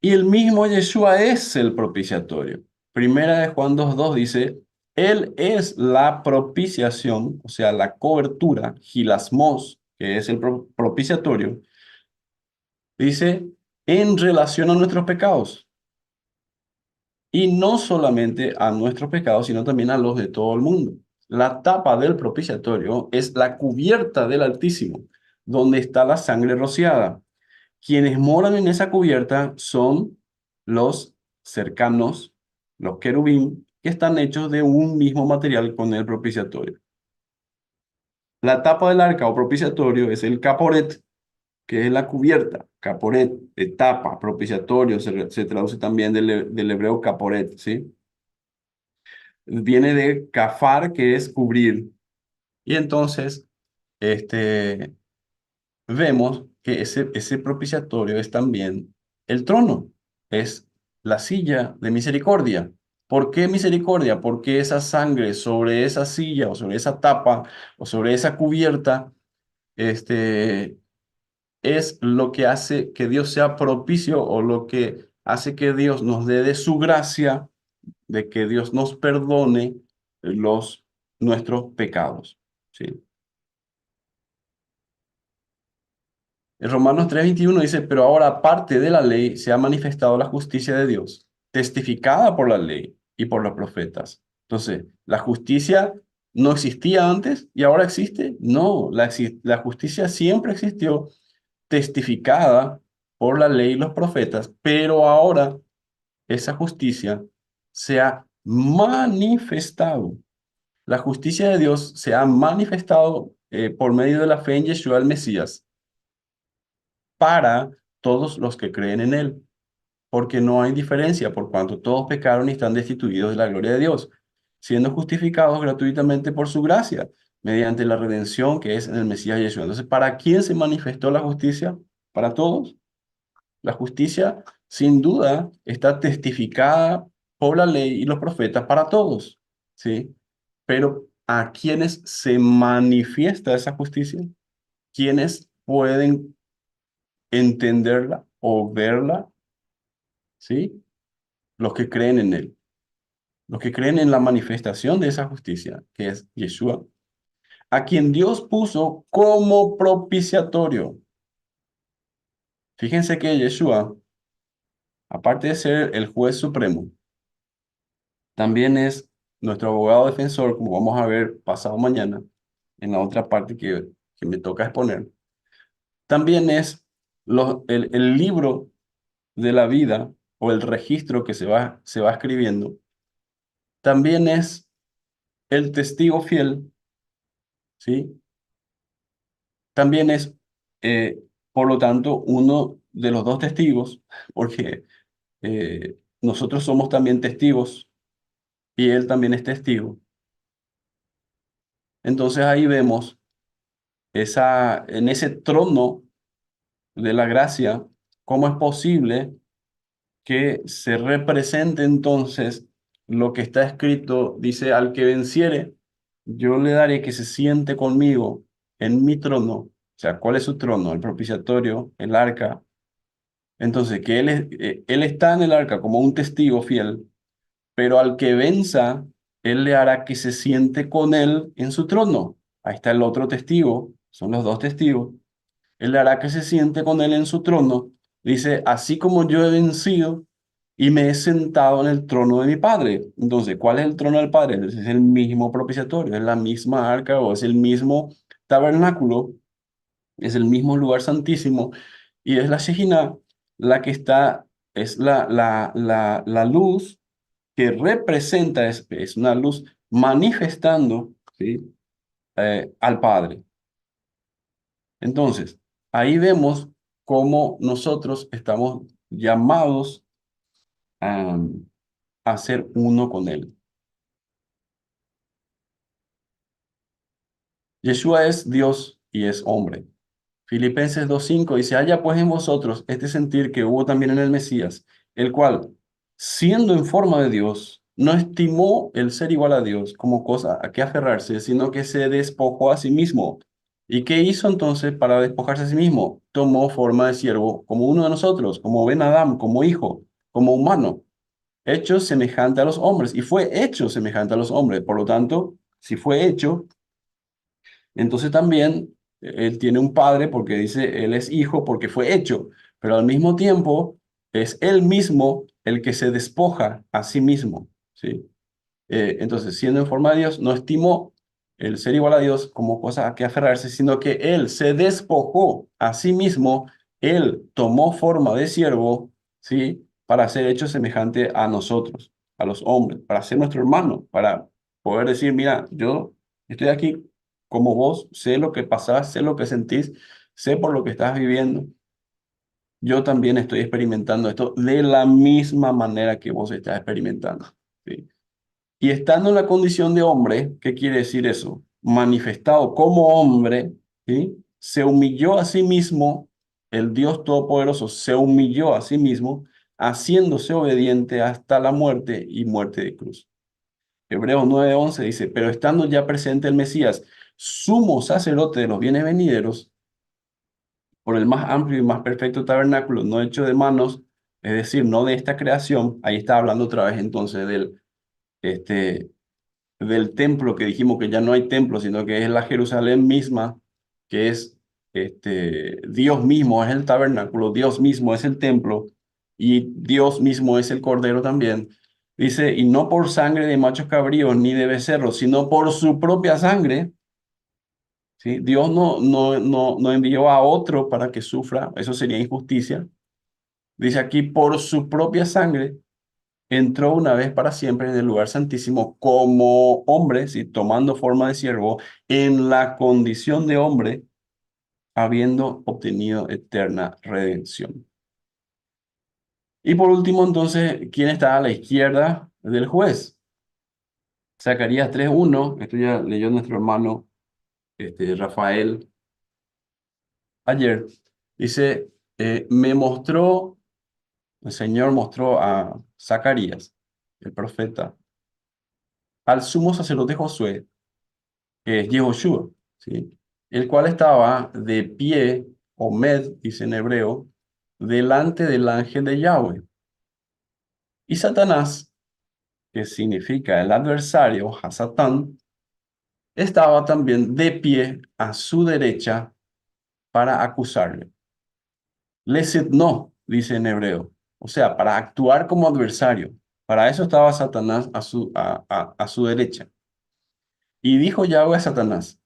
[SPEAKER 3] Y el mismo Yeshua es el propiciatorio. Primera de Juan 2:2 dice, Él es la propiciación, o sea, la cobertura, hilasmos, que es el propiciatorio, dice, en relación a nuestros pecados. Y no solamente a nuestros pecados, sino también a los de todo el mundo. La tapa del propiciatorio es la cubierta del Altísimo, donde está la sangre rociada. Quienes moran en esa cubierta son los cercanos, los querubín, que están hechos de un mismo material con el propiciatorio. La tapa del arca o propiciatorio es el caporet, que es la cubierta. Caporet, de tapa, propiciatorio, se traduce también del hebreo caporet, ¿sí? Viene de kafar, que es cubrir. Y entonces, este, vemos que ese propiciatorio es también el trono, es la silla de misericordia. ¿Por qué misericordia? Porque esa sangre sobre esa silla o sobre esa tapa o sobre esa cubierta, es lo que hace que Dios sea propicio o lo que hace que Dios nos dé de su gracia, de que Dios nos perdone nuestros pecados. ¿Sí? En Romanos 3:21 dice, pero ahora aparte de la ley se ha manifestado la justicia de Dios, testificada por la ley y por los profetas. Entonces, ¿la justicia no existía antes y ahora existe? No, la justicia siempre existió, testificada por la ley y los profetas, pero ahora esa justicia se ha manifestado. La justicia de Dios se ha manifestado por medio de la fe en Yeshua el Mesías para todos los que creen en él, porque no hay diferencia por cuanto todos pecaron y están destituidos de la gloria de Dios, siendo justificados gratuitamente por su gracia, mediante la redención que es en el Mesías Yeshua. Entonces, ¿para quién se manifestó la justicia? ¿Para todos? La justicia, sin duda, está testificada por la ley y los profetas para todos, ¿sí? Pero ¿a quiénes se manifiesta esa justicia? ¿Quiénes pueden entenderla o verla? ¿Sí? Los que creen en él, los que creen en la manifestación de esa justicia, que es Yeshua. a quien Dios puso como propiciatorio. Fíjense que Yeshua, aparte de ser el juez supremo, también es nuestro abogado defensor, como vamos a ver pasado mañana, en la otra parte que me toca exponer. También es el libro de la vida o el registro que se va escribiendo. También es el testigo fiel, ¿sí? También es, por lo tanto, uno de los dos testigos, porque nosotros somos también testigos y él también es testigo. Entonces ahí vemos en ese trono de la gracia, cómo es posible que se represente entonces lo que está escrito. Dice, al que venciere, yo le daré que se siente conmigo en mi trono. O sea, ¿cuál es su trono? El propiciatorio, el arca. Entonces, que él está en el arca como un testigo fiel, pero al que venza, él le hará que se siente con él en su trono. Ahí está el otro testigo, son los dos testigos. Él le hará que se siente con él en su trono. Dice, así como yo he vencido y me he sentado en el trono de mi Padre. Entonces, ¿cuál es el trono del Padre? Entonces, es el mismo propiciatorio, es la misma arca o es el mismo tabernáculo, es el mismo lugar santísimo y es la Shejina la que está, es la luz que representa, es una luz manifestando, ¿sí? Al Padre. Entonces, ahí vemos cómo nosotros estamos llamados a, a ser uno con Él. Yeshua es Dios y es hombre. Filipenses 2:5 dice, haya pues en vosotros este sentir que hubo también en el Mesías, el cual, siendo en forma de Dios, no estimó el ser igual a Dios como cosa a que aferrarse, sino que se despojó a sí mismo. ¿Y qué hizo entonces para despojarse a sí mismo? Tomó forma de siervo como uno de nosotros, como Ben Adam, como hijo, como humano, hecho semejante a los hombres, y fue hecho semejante a los hombres. Por lo tanto, si fue hecho, entonces también él tiene un padre porque dice, él es hijo porque fue hecho, pero al mismo tiempo es él mismo el que se despoja a sí mismo, ¿sí? Entonces, siendo en forma de Dios, no estimó el ser igual a Dios como cosa a que aferrarse, sino que él se despojó a sí mismo, él tomó forma de siervo, ¿sí? Para ser hecho semejante a nosotros, a los hombres, para ser nuestro hermano, para poder decir, mira, yo estoy aquí como vos, sé lo que pasás, sé lo que sentís, sé por lo que estás viviendo. Yo también estoy experimentando esto de la misma manera que vos estás experimentando, ¿sí? Y estando en la condición de hombre, ¿qué quiere decir eso? Manifestado como hombre, ¿sí? Se humilló a sí mismo, el Dios Todopoderoso se humilló a sí mismo, haciéndose obediente hasta la muerte y muerte de cruz. Hebreos 9:11 dice, pero estando ya presente el Mesías, sumo sacerdote de los bienes venideros, por el más amplio y más perfecto tabernáculo, no hecho de manos, es decir, no de esta creación, ahí está hablando otra vez entonces este, del templo que dijimos que ya no hay templo, sino que es la Jerusalén misma, que es Dios mismo, es el tabernáculo, Dios mismo es el templo y Dios mismo es el cordero también. Dice, y no por sangre de machos cabríos ni de becerros, sino por su propia sangre. ¿Sí? Dios no envió a otro para que sufra, eso sería injusticia. Dice aquí, por su propia sangre entró una vez para siempre en el lugar santísimo como hombre, ¿sí? Tomando forma de siervo, en la condición de hombre, habiendo obtenido eterna redención. Y por último, entonces, ¿quién está a la izquierda del juez? Zacarías 3:1, esto ya leyó nuestro hermano Rafael ayer. Dice, el Señor mostró a Zacarías, el profeta, al sumo sacerdote Josué, que es Yehoshua, ¿sí? El cual estaba de pie, Omed, dice en hebreo, delante del ángel de Yahweh. Y Satanás, que significa el adversario, Hasatán, estaba también de pie a su derecha para acusarle. No, dice en hebreo. O sea, para actuar como adversario. Para eso estaba Satanás a su derecha. Y dijo Yahweh a Satanás,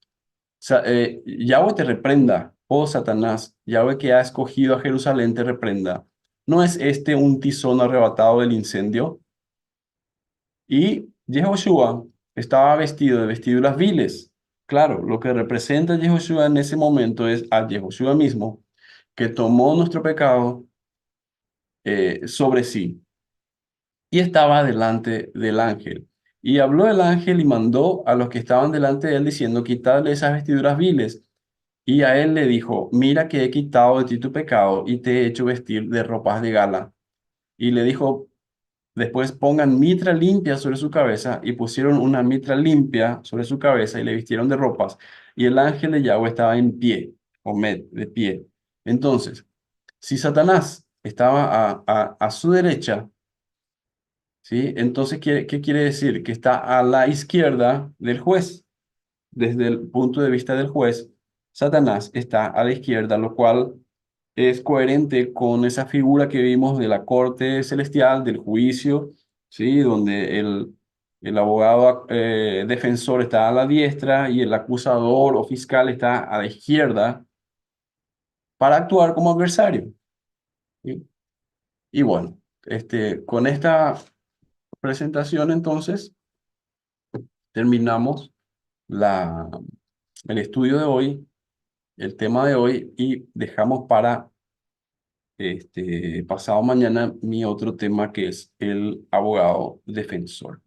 [SPEAKER 3] Yahweh te reprenda, oh Satanás, Yahweh que ha escogido a Jerusalén te reprenda. ¿No es este un tizón arrebatado del incendio? Y Yehoshua estaba vestido de vestiduras viles. Claro, lo que representa Yehoshua en ese momento es a Yehoshua mismo, que tomó nuestro pecado sobre sí y estaba delante del ángel. Y habló el ángel y mandó a los que estaban delante de él diciendo, quitadle esas vestiduras viles. Y a él le dijo, mira que he quitado de ti tu pecado y te he hecho vestir de ropas de gala. Y le dijo, después pongan mitra limpia sobre su cabeza, y pusieron una mitra limpia sobre su cabeza y le vistieron de ropas. Y el ángel de Yahweh estaba en pie, Omed, de pie. Entonces, si Satanás estaba a su derecha, ¿sí? Entonces, ¿qué quiere decir? Que está a la izquierda del juez. Desde el punto de vista del juez, Satanás está a la izquierda, lo cual es coherente con esa figura que vimos de la corte celestial, del juicio, ¿sí? Donde el abogado defensor está a la diestra y el acusador o fiscal está a la izquierda para actuar como adversario, ¿sí? Y bueno, con esta presentación entonces terminamos la, el estudio de hoy, el tema de hoy, y dejamos para pasado mañana mi otro tema que es el abogado defensor.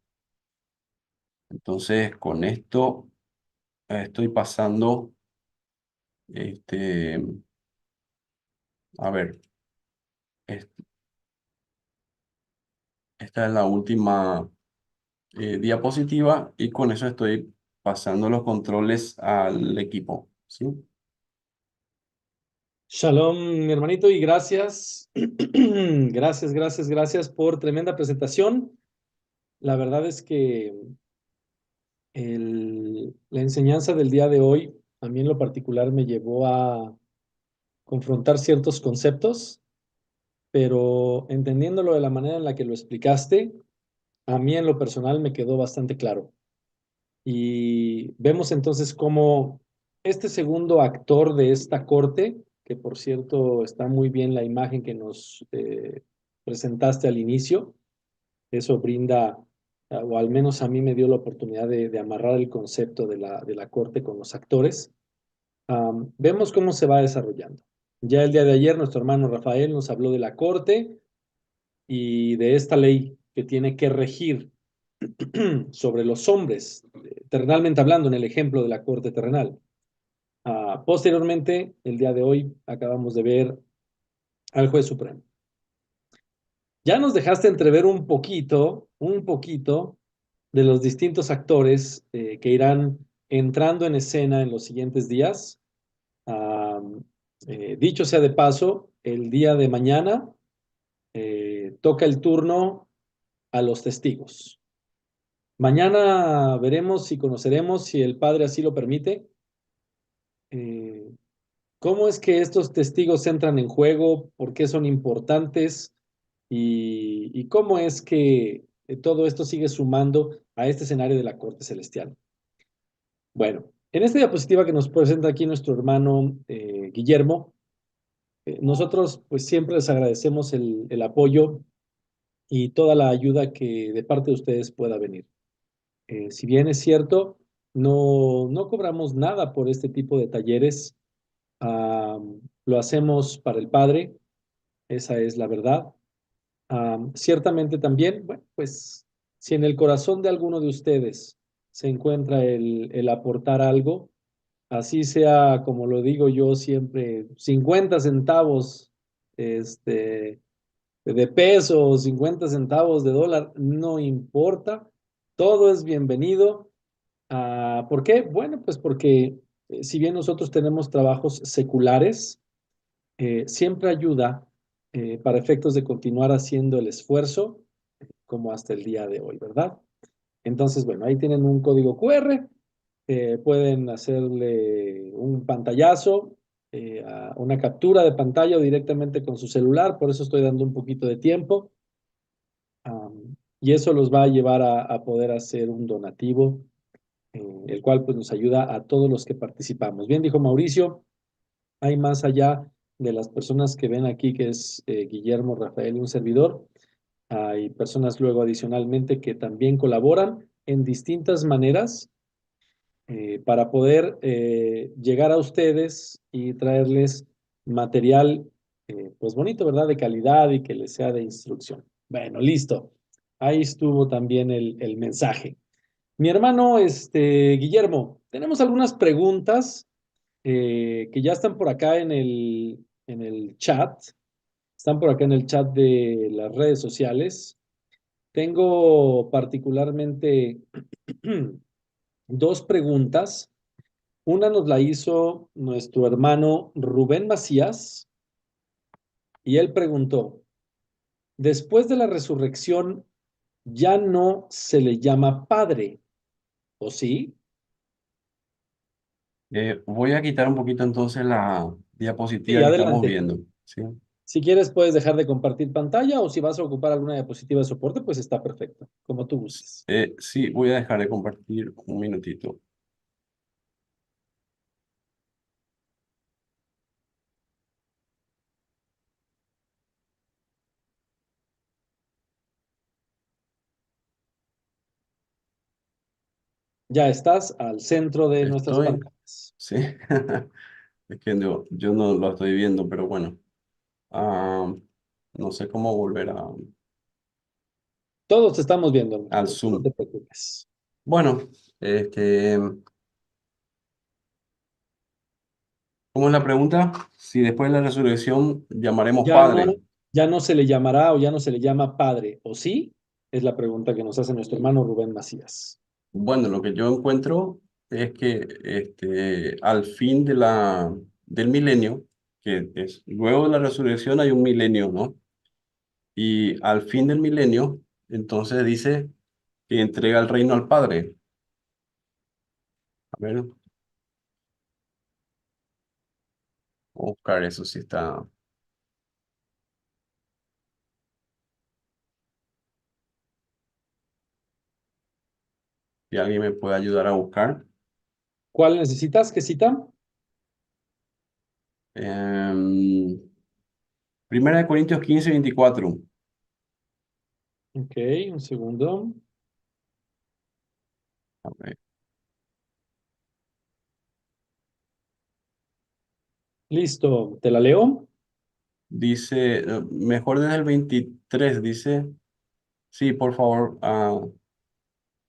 [SPEAKER 3] Entonces, con esto estoy pasando, este, a ver, es- esta es la última diapositiva y con eso estoy pasando los controles al equipo, ¿sí?
[SPEAKER 1] Shalom, mi hermanito, y gracias. Gracias por tremenda presentación. La verdad es que la enseñanza del día de hoy, a mí en lo particular, me llevó a confrontar ciertos conceptos, pero entendiéndolo de la manera en la que lo explicaste, a mí en lo personal me quedó bastante claro. Y vemos entonces cómo este segundo actor de esta corte, que por cierto está muy bien la imagen que nos presentaste al inicio, eso brinda, o al menos a mí me dio la oportunidad de amarrar el concepto de la corte con los actores. Vemos cómo se va desarrollando. Ya el día de ayer nuestro hermano Rafael nos habló de la corte y de esta ley que tiene que regir sobre los hombres, terrenalmente hablando, en el ejemplo de la corte terrenal. Posteriormente, el día de hoy, acabamos de ver al juez supremo. Ya nos dejaste entrever un poquito de los distintos actores que irán entrando en escena en los siguientes días. Ah, Dicho sea de paso, el día de mañana toca el turno a los testigos. Mañana veremos y conoceremos, si el Padre así lo permite, eh, cómo es que estos testigos entran en juego, por qué son importantes y cómo es que todo esto sigue sumando a este escenario de la corte celestial. Bueno, en esta diapositiva que nos presenta aquí nuestro hermano Guillermo, nosotros pues siempre les agradecemos el apoyo y toda la ayuda que de parte de ustedes pueda venir. Si bien es cierto, no cobramos nada por este tipo de talleres. Lo hacemos para el Padre, esa es la verdad. Ciertamente también, bueno, pues si en el corazón de alguno de ustedes se encuentra el aportar algo, así sea, como lo digo yo siempre, 50 centavos de peso o 50 centavos de dólar, no importa, todo es bienvenido. ¿Por qué? Bueno, pues porque si bien nosotros tenemos trabajos seculares, siempre ayuda para efectos de continuar haciendo el esfuerzo como hasta el día de hoy, ¿verdad? Entonces, bueno, ahí tienen un código QR pueden hacerle un pantallazo, una captura de pantalla o directamente con su celular, por eso estoy dando un poquito de tiempo. Y eso los va a llevar a poder hacer un donativo, el cual pues nos ayuda a todos los que participamos. Bien, dijo Mauricio, hay más allá de las personas que ven aquí, que es Guillermo, Rafael y un servidor. Hay personas luego adicionalmente que también colaboran en distintas maneras para poder llegar a ustedes y traerles material, pues bonito, ¿verdad? De calidad y que les sea de instrucción. Bueno, listo. Ahí estuvo también el mensaje. Mi hermano, Guillermo, tenemos algunas preguntas que ya están por acá en el chat. Están por acá en el chat de las redes sociales. Tengo particularmente dos preguntas. Una nos la hizo nuestro hermano Rubén Macías y él preguntó, después de la resurrección ya no se le llama padre, ¿o sí?
[SPEAKER 3] Voy a quitar un poquito entonces la
[SPEAKER 1] Sí,
[SPEAKER 3] diapositiva que estamos
[SPEAKER 1] adelante.
[SPEAKER 3] viendo, ¿sí?
[SPEAKER 1] Si quieres puedes dejar de compartir pantalla o si vas a ocupar alguna diapositiva de soporte, pues está perfecto, como tú gustes.
[SPEAKER 3] Sí, voy a dejar de compartir un minutito.
[SPEAKER 1] Ya estás al centro de nuestras
[SPEAKER 3] Estoy,
[SPEAKER 1] pantallas.
[SPEAKER 3] sí, es que yo no lo estoy viendo, pero bueno, ah, no sé cómo volver
[SPEAKER 1] Todos te estamos viendo,
[SPEAKER 3] al
[SPEAKER 1] hermanito, no te
[SPEAKER 3] Zoom.
[SPEAKER 1] preocupes.
[SPEAKER 3] Bueno, ¿cómo es la pregunta? Si después de la resurrección llamaremos
[SPEAKER 1] Ya no,
[SPEAKER 3] Padre.
[SPEAKER 1] ya no se le llamará o ya no se le llama padre, ¿o sí? Es la pregunta que nos hace nuestro hermano Rubén Macías.
[SPEAKER 3] Bueno, lo que yo encuentro es que al fin del milenio, que es luego de la resurrección hay un milenio, ¿no? Y al fin del milenio, entonces dice que entrega el reino al Padre. A ver, voy a buscar eso si está. Si alguien me puede ayudar a buscar.
[SPEAKER 1] ¿Cuál necesitas? ¿Qué cita?
[SPEAKER 3] Em, Primera de Corintios 15:24.
[SPEAKER 1] Ok, un segundo.
[SPEAKER 3] A ver,
[SPEAKER 1] Listo, ¿te la leo?
[SPEAKER 3] dice, mejor desde el 23, dice, sí, por favor.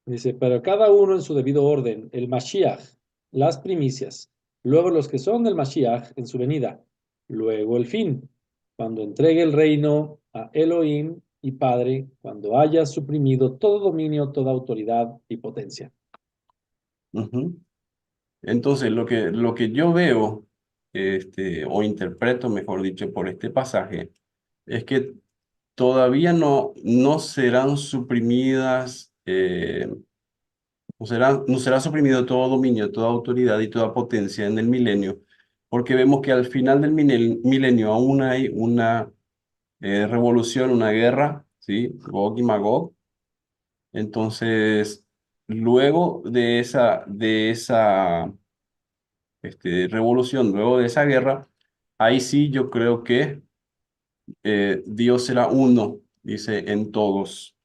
[SPEAKER 1] Dice, pero cada uno en su debido orden, el Mashiach, las primicias, luego los que son del Mashiach en su venida, luego el fin, cuando entregue el reino a Elohim y Padre, cuando haya suprimido todo dominio, toda autoridad y potencia.
[SPEAKER 3] Ujú. Entonces, lo que yo veo, o interpreto, mejor dicho, por este pasaje, es que todavía no serán suprimidas, no será suprimido todo dominio, toda autoridad y toda potencia en el milenio, porque vemos que al final del milenio aún hay una revolución, una guerra, ¿sí? Gog y Magog. Entonces, luego de esa revolución, luego de esa guerra, ahí sí yo creo que Dios será uno, dice, en todos.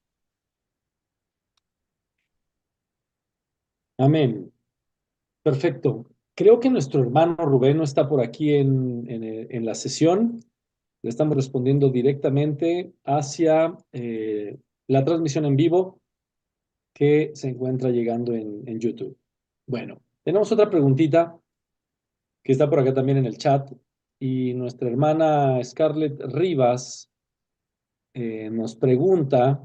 [SPEAKER 1] Amén. Perfecto. Creo que nuestro hermano Rubén no está por aquí en la sesión. Le estamos respondiendo directamente hacia la transmisión en vivo que se encuentra llegando en YouTube. Bueno, tenemos otra preguntita que está por acá también en el chat y nuestra hermana Scarlett Rivas nos pregunta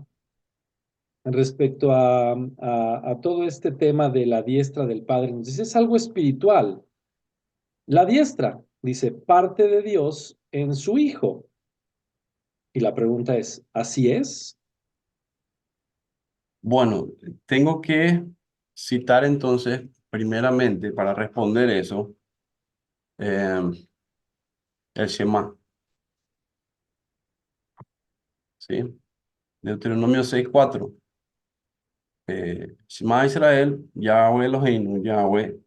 [SPEAKER 1] respecto a todo este tema de la diestra del Padre. Nos dice, es algo espiritual. La diestra, dice, parte de Dios en su Hijo. Y la pregunta es, ¿así es?
[SPEAKER 3] Bueno, tengo que citar entonces primeramente, para responder eso, eh, el Shema, ¿sí? Deuteronomio 6:4. Shema Israel, Yahweh Elohim, Yahweh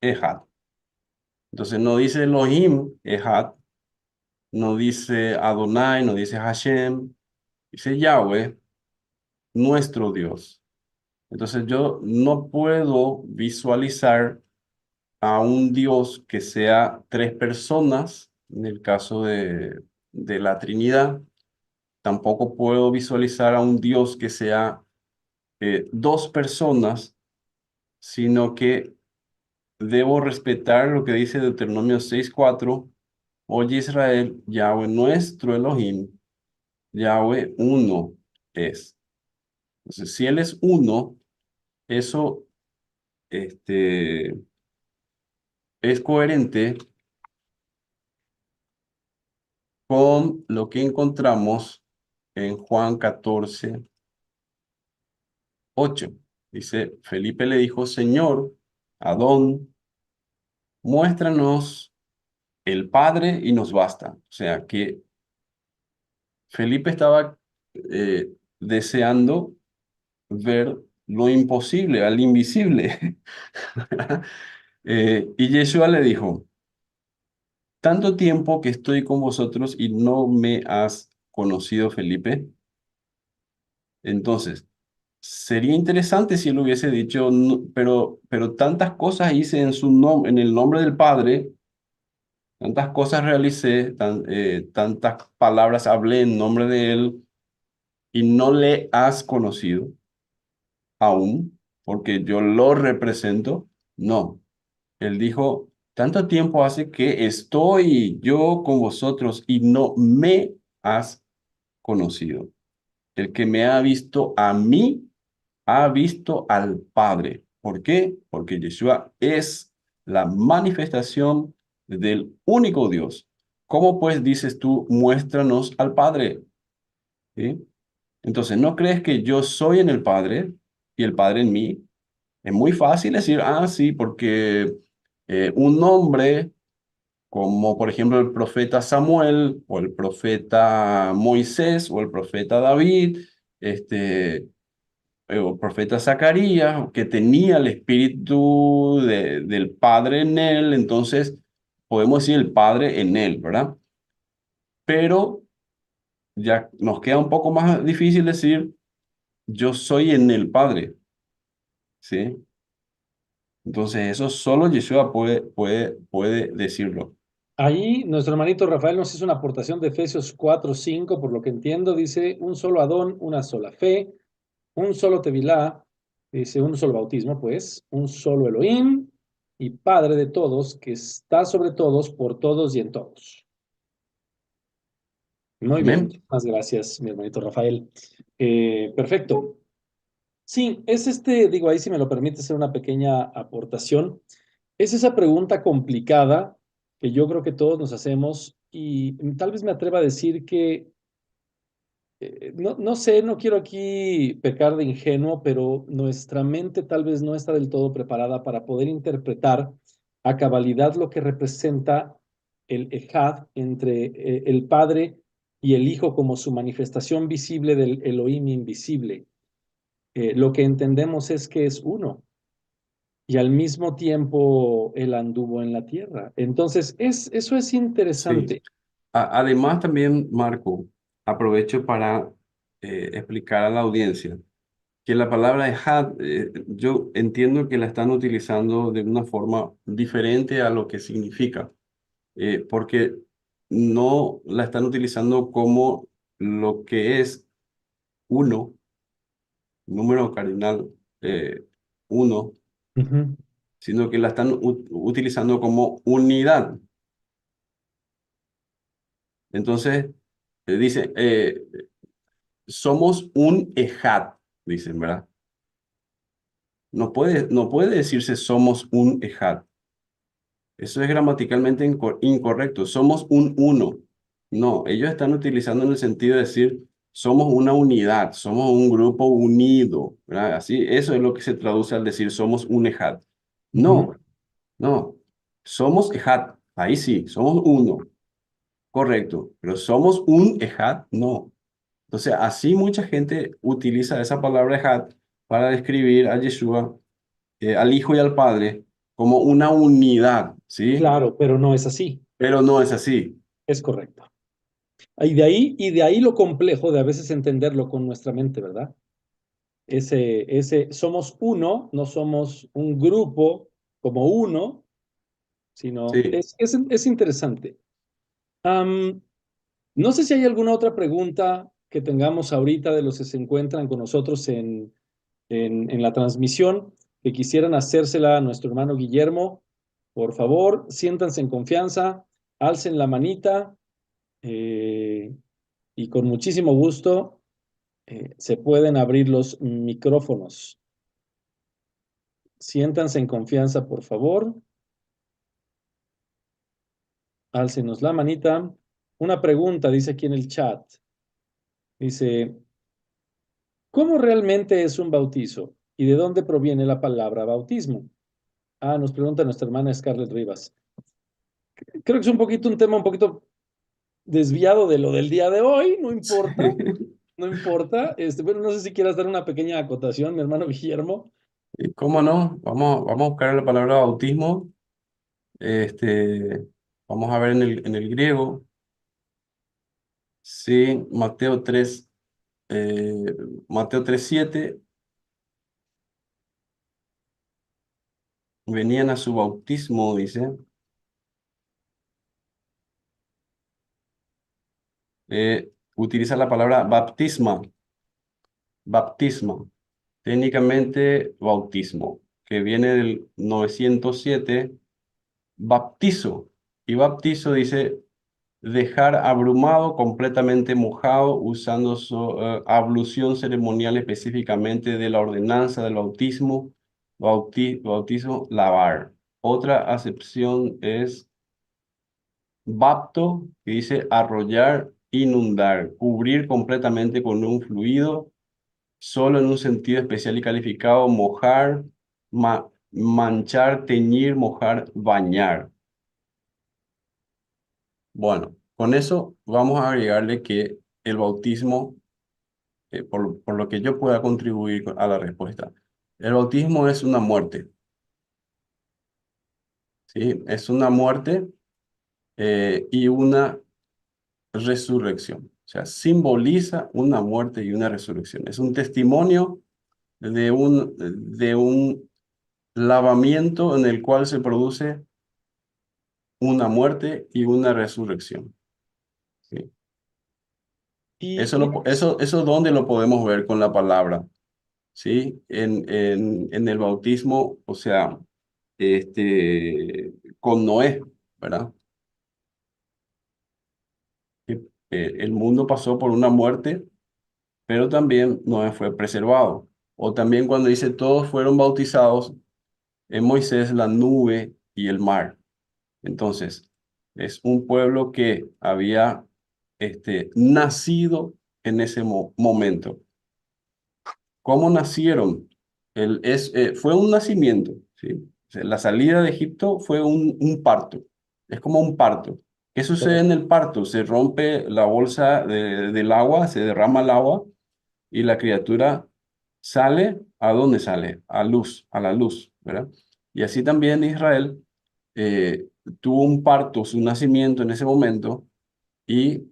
[SPEAKER 3] Ejad. Entonces no dice Elohim Ejad, no dice Adonai, no dice Hashem, dice Yahweh, nuestro Dios. Entonces yo no puedo visualizar a un Dios que sea tres personas, en el caso de la Trinidad. Tampoco puedo visualizar a un Dios que sea dos personas, sino que debo respetar lo que dice Deuteronomio 6:4. Oye Israel, Yahweh nuestro Elohim, Yahweh uno es. Entonces, si Él es uno, eso este, es coherente con lo que encontramos en Juan 14:8. Dice, Felipe le dijo, Señor, Adón, muéstranos el Padre y nos basta. O sea, que Felipe estaba deseando ver lo imposible, al invisible. Y Yeshua le dijo, tanto tiempo que estoy con vosotros y no me has conocido, Felipe. Entonces, sería interesante si él hubiese dicho, pero tantas cosas hice en su nombre, en el nombre del Padre, tantas cosas realicé, tantas palabras hablé en nombre de él y no le has conocido aún, porque yo lo represento. No, él dijo, tanto tiempo hace que estoy yo con vosotros y no me has conocido. El que me ha visto a mí, ha visto al Padre. ¿Por qué? Porque Yeshua es la manifestación del único Dios. ¿Cómo pues dices tú, muéstranos al Padre? ¿Sí? Entonces, ¿no crees que yo soy en el Padre y el Padre en mí? Es muy fácil decir, ah, sí, porque un hombre como por ejemplo el profeta Samuel o el profeta Moisés o el profeta David, o el profeta Zacarías, que tenía el espíritu del Padre en él, entonces podemos decir el Padre en él, ¿verdad? Pero ya nos queda un poco más difícil decir yo soy en el Padre, ¿sí? Entonces eso solo Yeshua puede decirlo.
[SPEAKER 1] Ahí nuestro hermanito Rafael nos hizo una aportación de Efesios 4:5, por lo que entiendo, dice un solo Adón, una sola fe, un solo Tevilá, dice un solo bautismo, pues, un solo Elohim y Padre de todos, que está sobre todos, por todos y en todos. Muy bien,
[SPEAKER 3] Amén.
[SPEAKER 1] muchas gracias, mi hermanito Rafael. Perfecto. Sí, es digo, ahí si me lo permite hacer una pequeña aportación. Es esa pregunta complicada que yo creo que todos nos hacemos y tal vez me atreva a decir que no sé, no quiero aquí pecar de ingenuo, pero nuestra mente tal vez no está del todo preparada para poder interpretar a cabalidad lo que representa el Ejad entre el Padre y el Hijo como su manifestación visible del Elohim invisible. Lo que entendemos es que es uno y al mismo tiempo él anduvo en la tierra. Entonces, eso es
[SPEAKER 3] Sí.
[SPEAKER 1] interesante.
[SPEAKER 3] Además, también, Marco, aprovecho para explicar a la audiencia que la palabra had, yo entiendo que la están utilizando de una forma diferente a lo que significa, porque no la están utilizando como lo que es uno, número cardinal uno,
[SPEAKER 1] Ujú.
[SPEAKER 3] sino que la están utilizando como unidad. Entonces, dice, somos un ejad, dicen, ¿verdad? No puede decirse somos un ejad. Eso es gramaticalmente incorrecto. Somos un uno. No, ellos están utilizando en el sentido de decir somos una unidad, somos un grupo unido, ¿verdad? Así, eso es lo que se traduce al decir somos un ejad.
[SPEAKER 1] Ujú.
[SPEAKER 3] No, no. Somos Ejad. Ahí sí, somos uno. Correcto. Pero somos un Ejad, no. Entonces, así mucha gente utiliza esa palabra Ejad para describir a Yeshua, al Hijo y al Padre, como una unidad, ¿sí?
[SPEAKER 1] Claro, pero no es así,
[SPEAKER 3] Pero no es así.
[SPEAKER 1] es correcto. Y de ahí lo complejo de a veces entenderlo con nuestra mente, ¿verdad? Somos uno, no somos un grupo como uno, sino
[SPEAKER 3] Sí.
[SPEAKER 1] es interesante. Am, no sé si hay alguna otra pregunta que tengamos ahorita de los que se encuentran con nosotros en la transmisión que quisieran hacérsela a nuestro hermano Guillermo. Por favor, siéntanse en confianza, alcen la manita eh, y con muchísimo gusto se pueden abrir los micrófonos. Siéntanse en confianza, por favor. Álcenos la manita. Una pregunta, dice aquí en el chat. Dice, ¿cómo realmente es un bautizo? ¿Y de dónde proviene la palabra bautismo? Ah, nos pregunta nuestra hermana Scarlett Rivas. Creo que es un tema un poquito desviado de lo del día de hoy, no importa, no importa. Bueno, no sé si quieras dar una pequeña acotación, mi hermano Guillermo.
[SPEAKER 3] ¿Y cómo no? Vamos a buscar la palabra bautismo. Vamos a ver en el griego. Sí, eh, Mateo 3:7. Venían a su bautismo, dice. Utiliza la palabra baptisma. Baptisma. Técnicamente, bautismo, que viene del 907, baptizo. Y baptizo dice dejar abrumado, completamente mojado, usando su ablución ceremonial específicamente de la ordenanza del bautismo, bautizo, lavar. Otra acepción es bapto, que dice arrollar, inundar, cubrir completamente con un fluido, solo en un sentido especial y calificado, mojar, manchar, teñir, mojar, bañar. Bueno, con eso vamos a agregarle que el bautismo, por lo que yo pueda contribuir a la respuesta, el bautismo es una muerte, ¿sí? Es una muerte y una resurrección. O sea, simboliza una muerte y una resurrección. Es un testimonio de un lavamiento en el cual se produce una muerte y una resurrección. ¿Sí?
[SPEAKER 1] Y digamos,
[SPEAKER 3] Eso ¿dónde lo podemos ver con la palabra? ¿Sí? En el bautismo, o sea, con Noé, ¿verdad? Que, el mundo pasó por una muerte, pero también Noé fue preservado. O también cuando dice todos fueron bautizados en Moisés, la nube y el mar. Entonces, es un pueblo que había nacido en ese momento. ¿Cómo nacieron? Fue un nacimiento, ¿sí? O sea, la salida de Egipto fue un parto. Es como un parto. ¿Qué sucede en
[SPEAKER 1] correcto.
[SPEAKER 3] el parto? Se rompe la bolsa del agua, se derrama el agua y la criatura sale. ¿A dónde sale? A luz, a la luz, ¿verdad? Y así también Israel eh, tuvo un parto, su nacimiento en ese momento y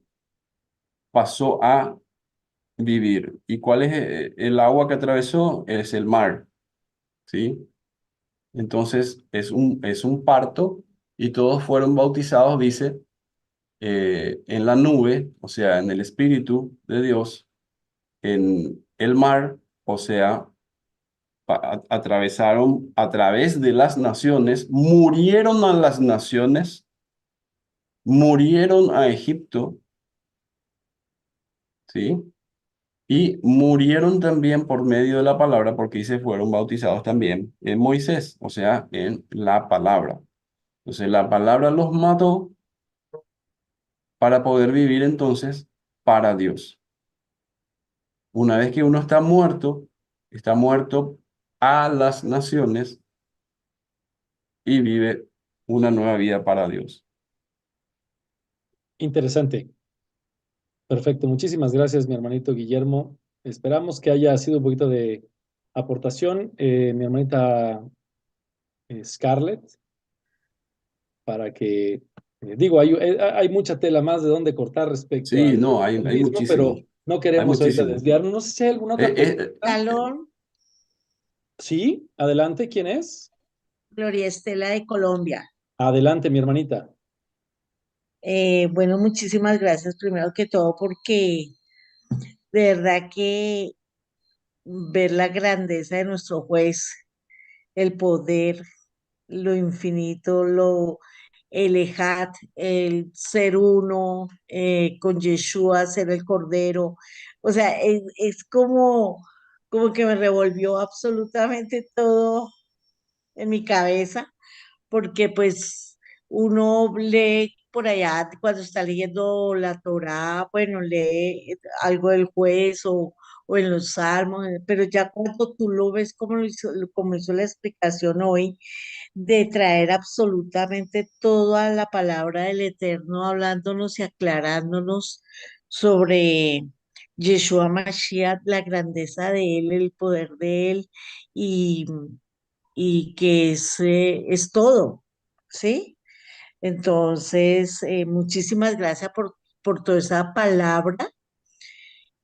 [SPEAKER 3] pasó a vivir. ¿Y cuál es el agua que atravesó? Es el mar, ¿sí? Entonces es un parto y todos fueron bautizados, dice, en la nube, o sea, en el Espíritu de Dios, en el mar, o sea, atravesaron a través de las naciones, murieron a las naciones, murieron a Egipto, ¿sí? Y murieron también por medio de la palabra, porque dice fueron bautizados también en Moisés, o sea, en la palabra. Entonces la palabra los mató para poder vivir entonces para Dios. Una vez que uno está muerto a las naciones, y vive una nueva vida para Dios.
[SPEAKER 1] Interesante. Perfecto. Muchísimas gracias, mi hermanito Guillermo. Esperamos que haya sido un poquito de aportación. Mi hermanita Scarlett, para que, digo, hay mucha tela más de dónde cortar respecto
[SPEAKER 3] Sí, no,
[SPEAKER 1] al
[SPEAKER 3] hay
[SPEAKER 1] mismo, pero
[SPEAKER 3] muchísimo,
[SPEAKER 1] no
[SPEAKER 3] hay
[SPEAKER 1] queremos ahorita
[SPEAKER 3] muchísimo.
[SPEAKER 1] desviarnos. No sé si hay alguna otra
[SPEAKER 3] Eh,
[SPEAKER 1] pregunta.
[SPEAKER 3] eh,
[SPEAKER 4] Salón,
[SPEAKER 1] Sí, adelante. ¿Quién es?
[SPEAKER 4] Gloria Estela de Colombia.
[SPEAKER 1] Adelante, mi hermanita.
[SPEAKER 4] Bueno, muchísimas gracias primero que todo porque de verdad que ver la grandeza de nuestro juez, el poder, lo infinito, el Ejad, el ser uno, con Yeshua, ser el Cordero. O sea, es como que me revolvió absolutamente todo en mi cabeza porque pues uno lee por allá cuando está leyendo la Torá, bueno, lee algo del juez o en los salmos, pero ya cuando tú lo ves como hizo la explicación hoy, de traer absolutamente toda la palabra del Eterno, hablándonos y aclarándonos sobre Yeshua Mashiach, la grandeza de él, el poder de él, y y que es todo, ¿sí? Entonces, muchísimas gracias por toda esa palabra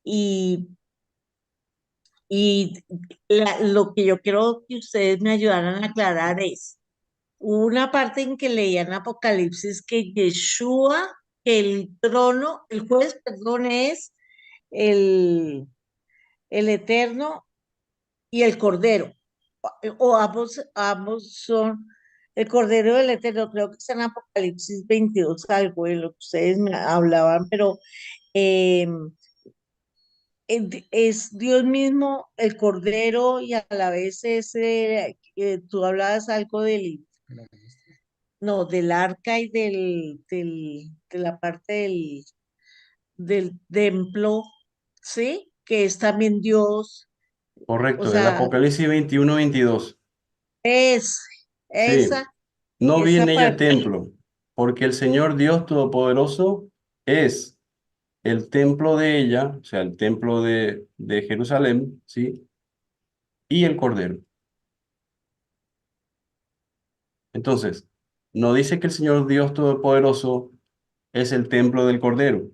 [SPEAKER 4] y, y lo que yo quiero que ustedes me ayudaran a aclarar es, hubo una parte en que leían Apocalipsis que Yeshua, que el trono, el juez, perdón, es el, el Eterno y el Cordero. O ambos son el Cordero del Eterno, creo que está en Apocalipsis 22, algo de lo que ustedes me hablaban, pero eh, es Dios mismo el Cordero y a la vez tú hablabas algo no, del arca y de la parte del templo, ¿sí? Que es también Dios, o
[SPEAKER 3] Correcto, el
[SPEAKER 4] sea,
[SPEAKER 3] Apocalipsis 21-22.
[SPEAKER 4] es
[SPEAKER 3] Sí,
[SPEAKER 4] esa,
[SPEAKER 3] no vi en
[SPEAKER 4] esa
[SPEAKER 3] ella
[SPEAKER 4] parte.
[SPEAKER 3] templo, porque el Señor Dios Todopoderoso es el templo de ella, o sea, el templo de Jerusalén, ¿sí? Y el Cordero. Entonces, no dice que el Señor Dios Todopoderoso es el templo del Cordero.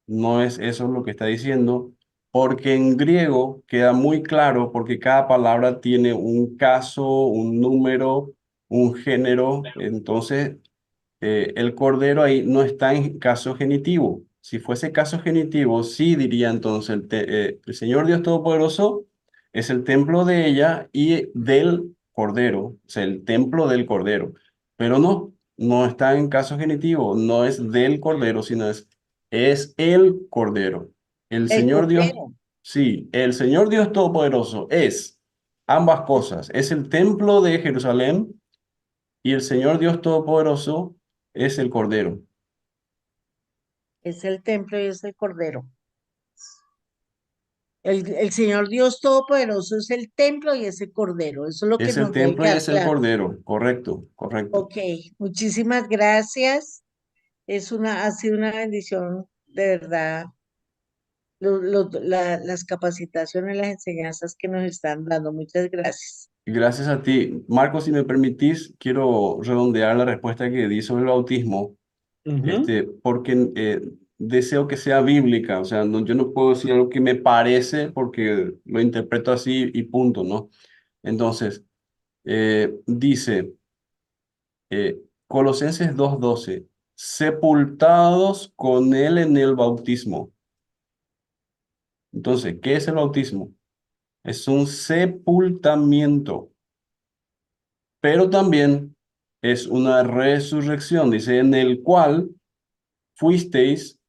[SPEAKER 3] No es eso lo que está diciendo, porque en griego queda muy claro, porque cada palabra tiene un caso, un número, un género. Entonces, el cordero ahí no está en caso genitivo. Si fuese caso genitivo, sí diría entonces el Señor Dios Todopoderoso es el templo de ella y del cordero, o sea, el templo del cordero. Pero no, no está en caso genitivo, no es del cordero, sino es el cordero. El
[SPEAKER 4] El
[SPEAKER 3] Señor Dios,
[SPEAKER 4] Cordero
[SPEAKER 3] sí, el Señor Dios Todopoderoso es ambas cosas, es el templo de Jerusalén y el Señor Dios Todopoderoso es el Cordero.
[SPEAKER 4] es el templo y es el Cordero. El Señor Dios Todopoderoso es el templo y es el Cordero. Eso es lo que
[SPEAKER 3] Es el
[SPEAKER 4] nos debe
[SPEAKER 3] templo y
[SPEAKER 4] quedar
[SPEAKER 3] es el
[SPEAKER 4] claro.
[SPEAKER 3] Cordero. Correcto, correcto.
[SPEAKER 4] Ok, muchísimas gracias. Ha sido una bendición, de verdad, las capacitaciones, las enseñanzas que nos están dando. Muchas gracias.
[SPEAKER 3] Y gracias a ti. Marco, si me permitís, quiero redondear la respuesta que di sobre el bautismo,
[SPEAKER 1] Ujú.
[SPEAKER 3] porque deseo que sea bíblica. O sea, yo no puedo decir algo que me parece porque lo interpreto así y punto, ¿no? Entonces, dice Colosenses 2:12, sepultados con él en el bautismo. Entonces, ¿qué es el bautismo? Es un sepultamiento, pero también es una resurrección, dice, en el cual fuisteis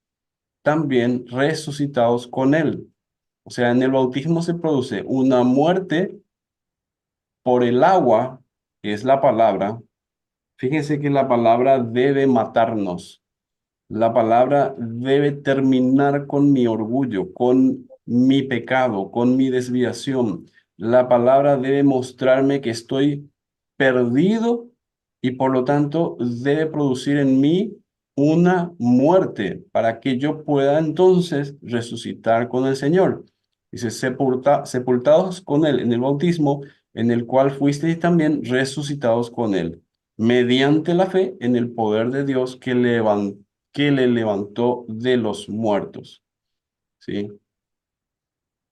[SPEAKER 3] también resucitados con él. O sea, en el bautismo se produce una muerte por el agua, que es la palabra. Fíjense que la palabra debe matarnos. La palabra debe terminar con mi orgullo, con mi pecado, con mi desviación. La palabra debe mostrarme que estoy perdido y por lo tanto debe producir en mí una muerte para que yo pueda entonces resucitar con el Señor. Dice, sepultados con Él en el bautismo, en el cual fuisteis también resucitados con Él, mediante la fe en el poder de Dios que le levantó de los muertos. ¿Sí?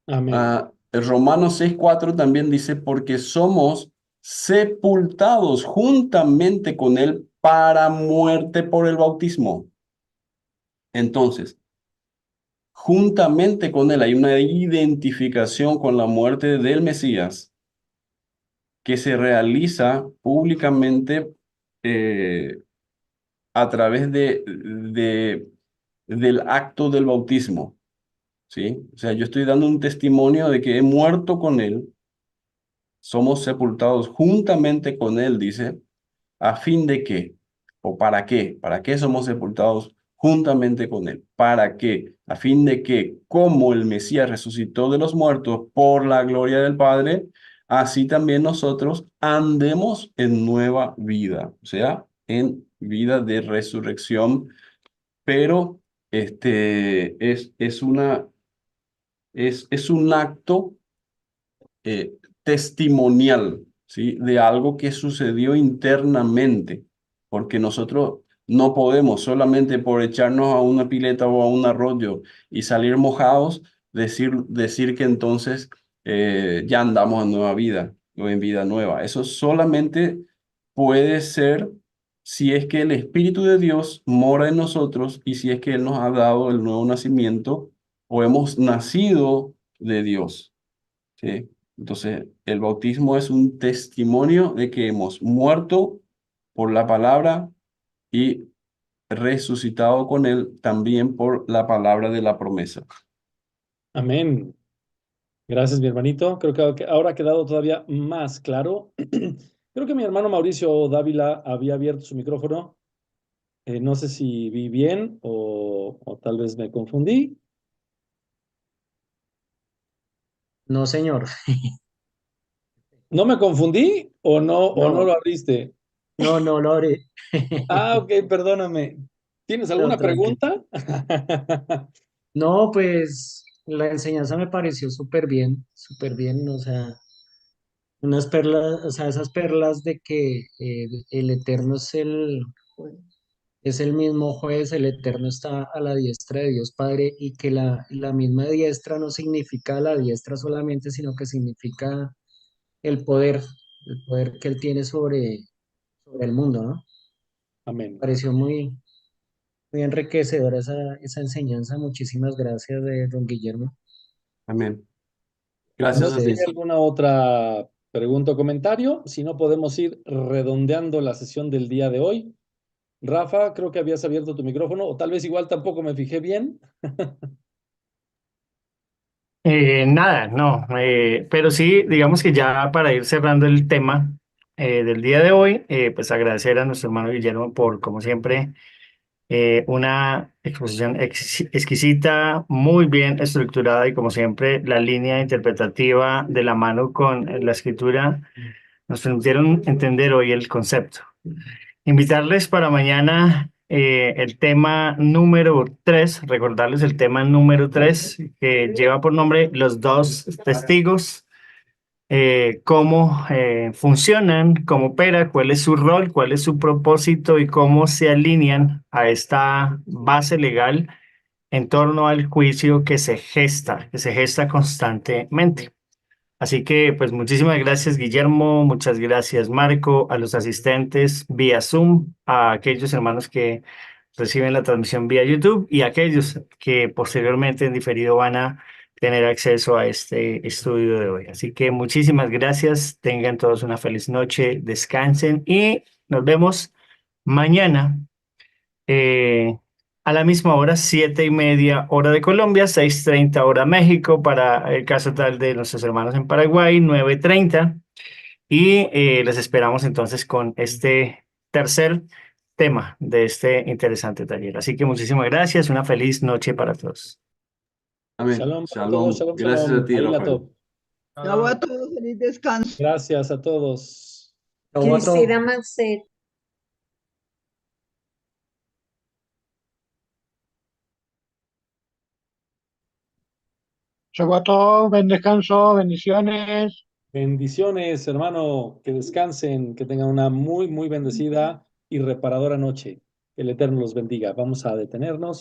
[SPEAKER 1] Amén.
[SPEAKER 3] Romanos 6:4 también dice, porque somos sepultados juntamente con Él para muerte por el bautismo. Entonces, juntamente con Él hay una identificación con la muerte del Mesías que se realiza públicamente eh, a través del acto del bautismo. ¿Sí? O sea, yo estoy dando un testimonio de que he muerto con Él, somos sepultados juntamente con Él, dice, a fin de que, o para qué somos sepultados juntamente con Él, para qué, a fin de que, como el Mesías resucitó de los muertos por la gloria del Padre, así también nosotros andemos en nueva vida, o sea, en vida de resurrección, pero es un acto testimonial, ¿sí? De algo que sucedió internamente, porque nosotros no podemos solamente por echarnos a una pileta o a un arroyo y salir mojados, decir que entonces ya andamos en nueva vida o en vida nueva. Eso solamente puede ser si es que el Espíritu de Dios mora en nosotros y si es que Él nos ha dado el nuevo nacimiento o hemos nacido de Dios. ¿Sí? Entonces, el bautismo es un testimonio de que hemos muerto por la palabra y resucitado con Él también por la palabra de la promesa.
[SPEAKER 1] Amén. Gracias, mi hermanito. Creo que ahora ha quedado todavía más claro. Creo que mi hermano Mauricio Dávila había abierto su micrófono. No sé si vi bien o tal vez me confundí.
[SPEAKER 5] No, señor.
[SPEAKER 1] ¿No me confundí o no lo
[SPEAKER 5] No,
[SPEAKER 1] abriste?
[SPEAKER 5] no, no lo haré.
[SPEAKER 1] Ah, ok, perdóname. ¿Tienes
[SPEAKER 5] No,
[SPEAKER 1] alguna
[SPEAKER 5] tranquilo.
[SPEAKER 1] pregunta?
[SPEAKER 5] No, pues la enseñanza me pareció súper bien, o sea, unas perlas, o sea, esas perlas de que el Eterno es el mismo juez, el Eterno está a la diestra de Dios Padre y que la misma diestra no significa la diestra solamente, sino que significa el poder, el poder que Él tiene sobre el mundo, ¿no?
[SPEAKER 1] Amén.
[SPEAKER 5] Pareció muy enriquecedora esa enseñanza. Muchísimas gracias de don Guillermo.
[SPEAKER 3] Amén.
[SPEAKER 5] A
[SPEAKER 1] No
[SPEAKER 3] Gracias
[SPEAKER 1] sé
[SPEAKER 3] a
[SPEAKER 1] si
[SPEAKER 3] ti.
[SPEAKER 1] hay
[SPEAKER 5] ustedes.
[SPEAKER 1] alguna otra pregunta o comentario. Si no, podemos ir redondeando la sesión del día de hoy. Rafa, creo que habías abierto tu micrófono, o tal vez igual tampoco me fijé bien.
[SPEAKER 2] Nada, no, pero sí, digamos que ya para ir cerrando el tema del día de hoy, pues agradecer a nuestro hermano Guillermo por, como siempre, una exposición exquisita, muy bien estructurada y como siempre la línea interpretativa de la mano con la escritura nos permitieron entender hoy el concepto. Invitarles para mañana el tema número 3, recordarles el tema número 3 que lleva por nombre los dos testigos, cómo funcionan, cómo opera, cuál es su rol, cuál es su propósito y cómo se alinean a esta base legal en torno al juicio que se gesta constantemente. Así que, pues muchísimas gracias, Guillermo, muchas gracias, Marco, a los asistentes vía Zoom, a aquellos hermanos que reciben la transmisión vía YouTube y a aquellos que posteriormente en diferido van a tener acceso a este estudio de hoy. Así que muchísimas gracias, tengan todos una feliz noche, descansen y nos vemos mañana eh, a la misma hora, 7:30 hora de Colombia, 6:30 hora México, para el caso tal de nuestros hermanos en Paraguay, 9:30. Y les esperamos entonces con este tercer tema de este interesante taller. Así que muchísimas gracias, una feliz noche para todos.
[SPEAKER 3] Amén.
[SPEAKER 1] Shalom para todos,
[SPEAKER 3] Shalom.
[SPEAKER 1] shalom,
[SPEAKER 3] Gracias a
[SPEAKER 1] shalom.
[SPEAKER 3] ti,
[SPEAKER 1] Ahí la
[SPEAKER 3] Rafael.
[SPEAKER 1] top.
[SPEAKER 6] Chao a todos, feliz descanso.
[SPEAKER 1] Gracias a todos.
[SPEAKER 5] Chau, otro.
[SPEAKER 4] Quisiera, Marcel,
[SPEAKER 6] Shabbat, buen descanso, bendiciones.
[SPEAKER 1] Bendiciones, hermano, que descansen, que tengan una muy, muy bendecida y reparadora noche. Que el Eterno los bendiga. Vamos a detenernos.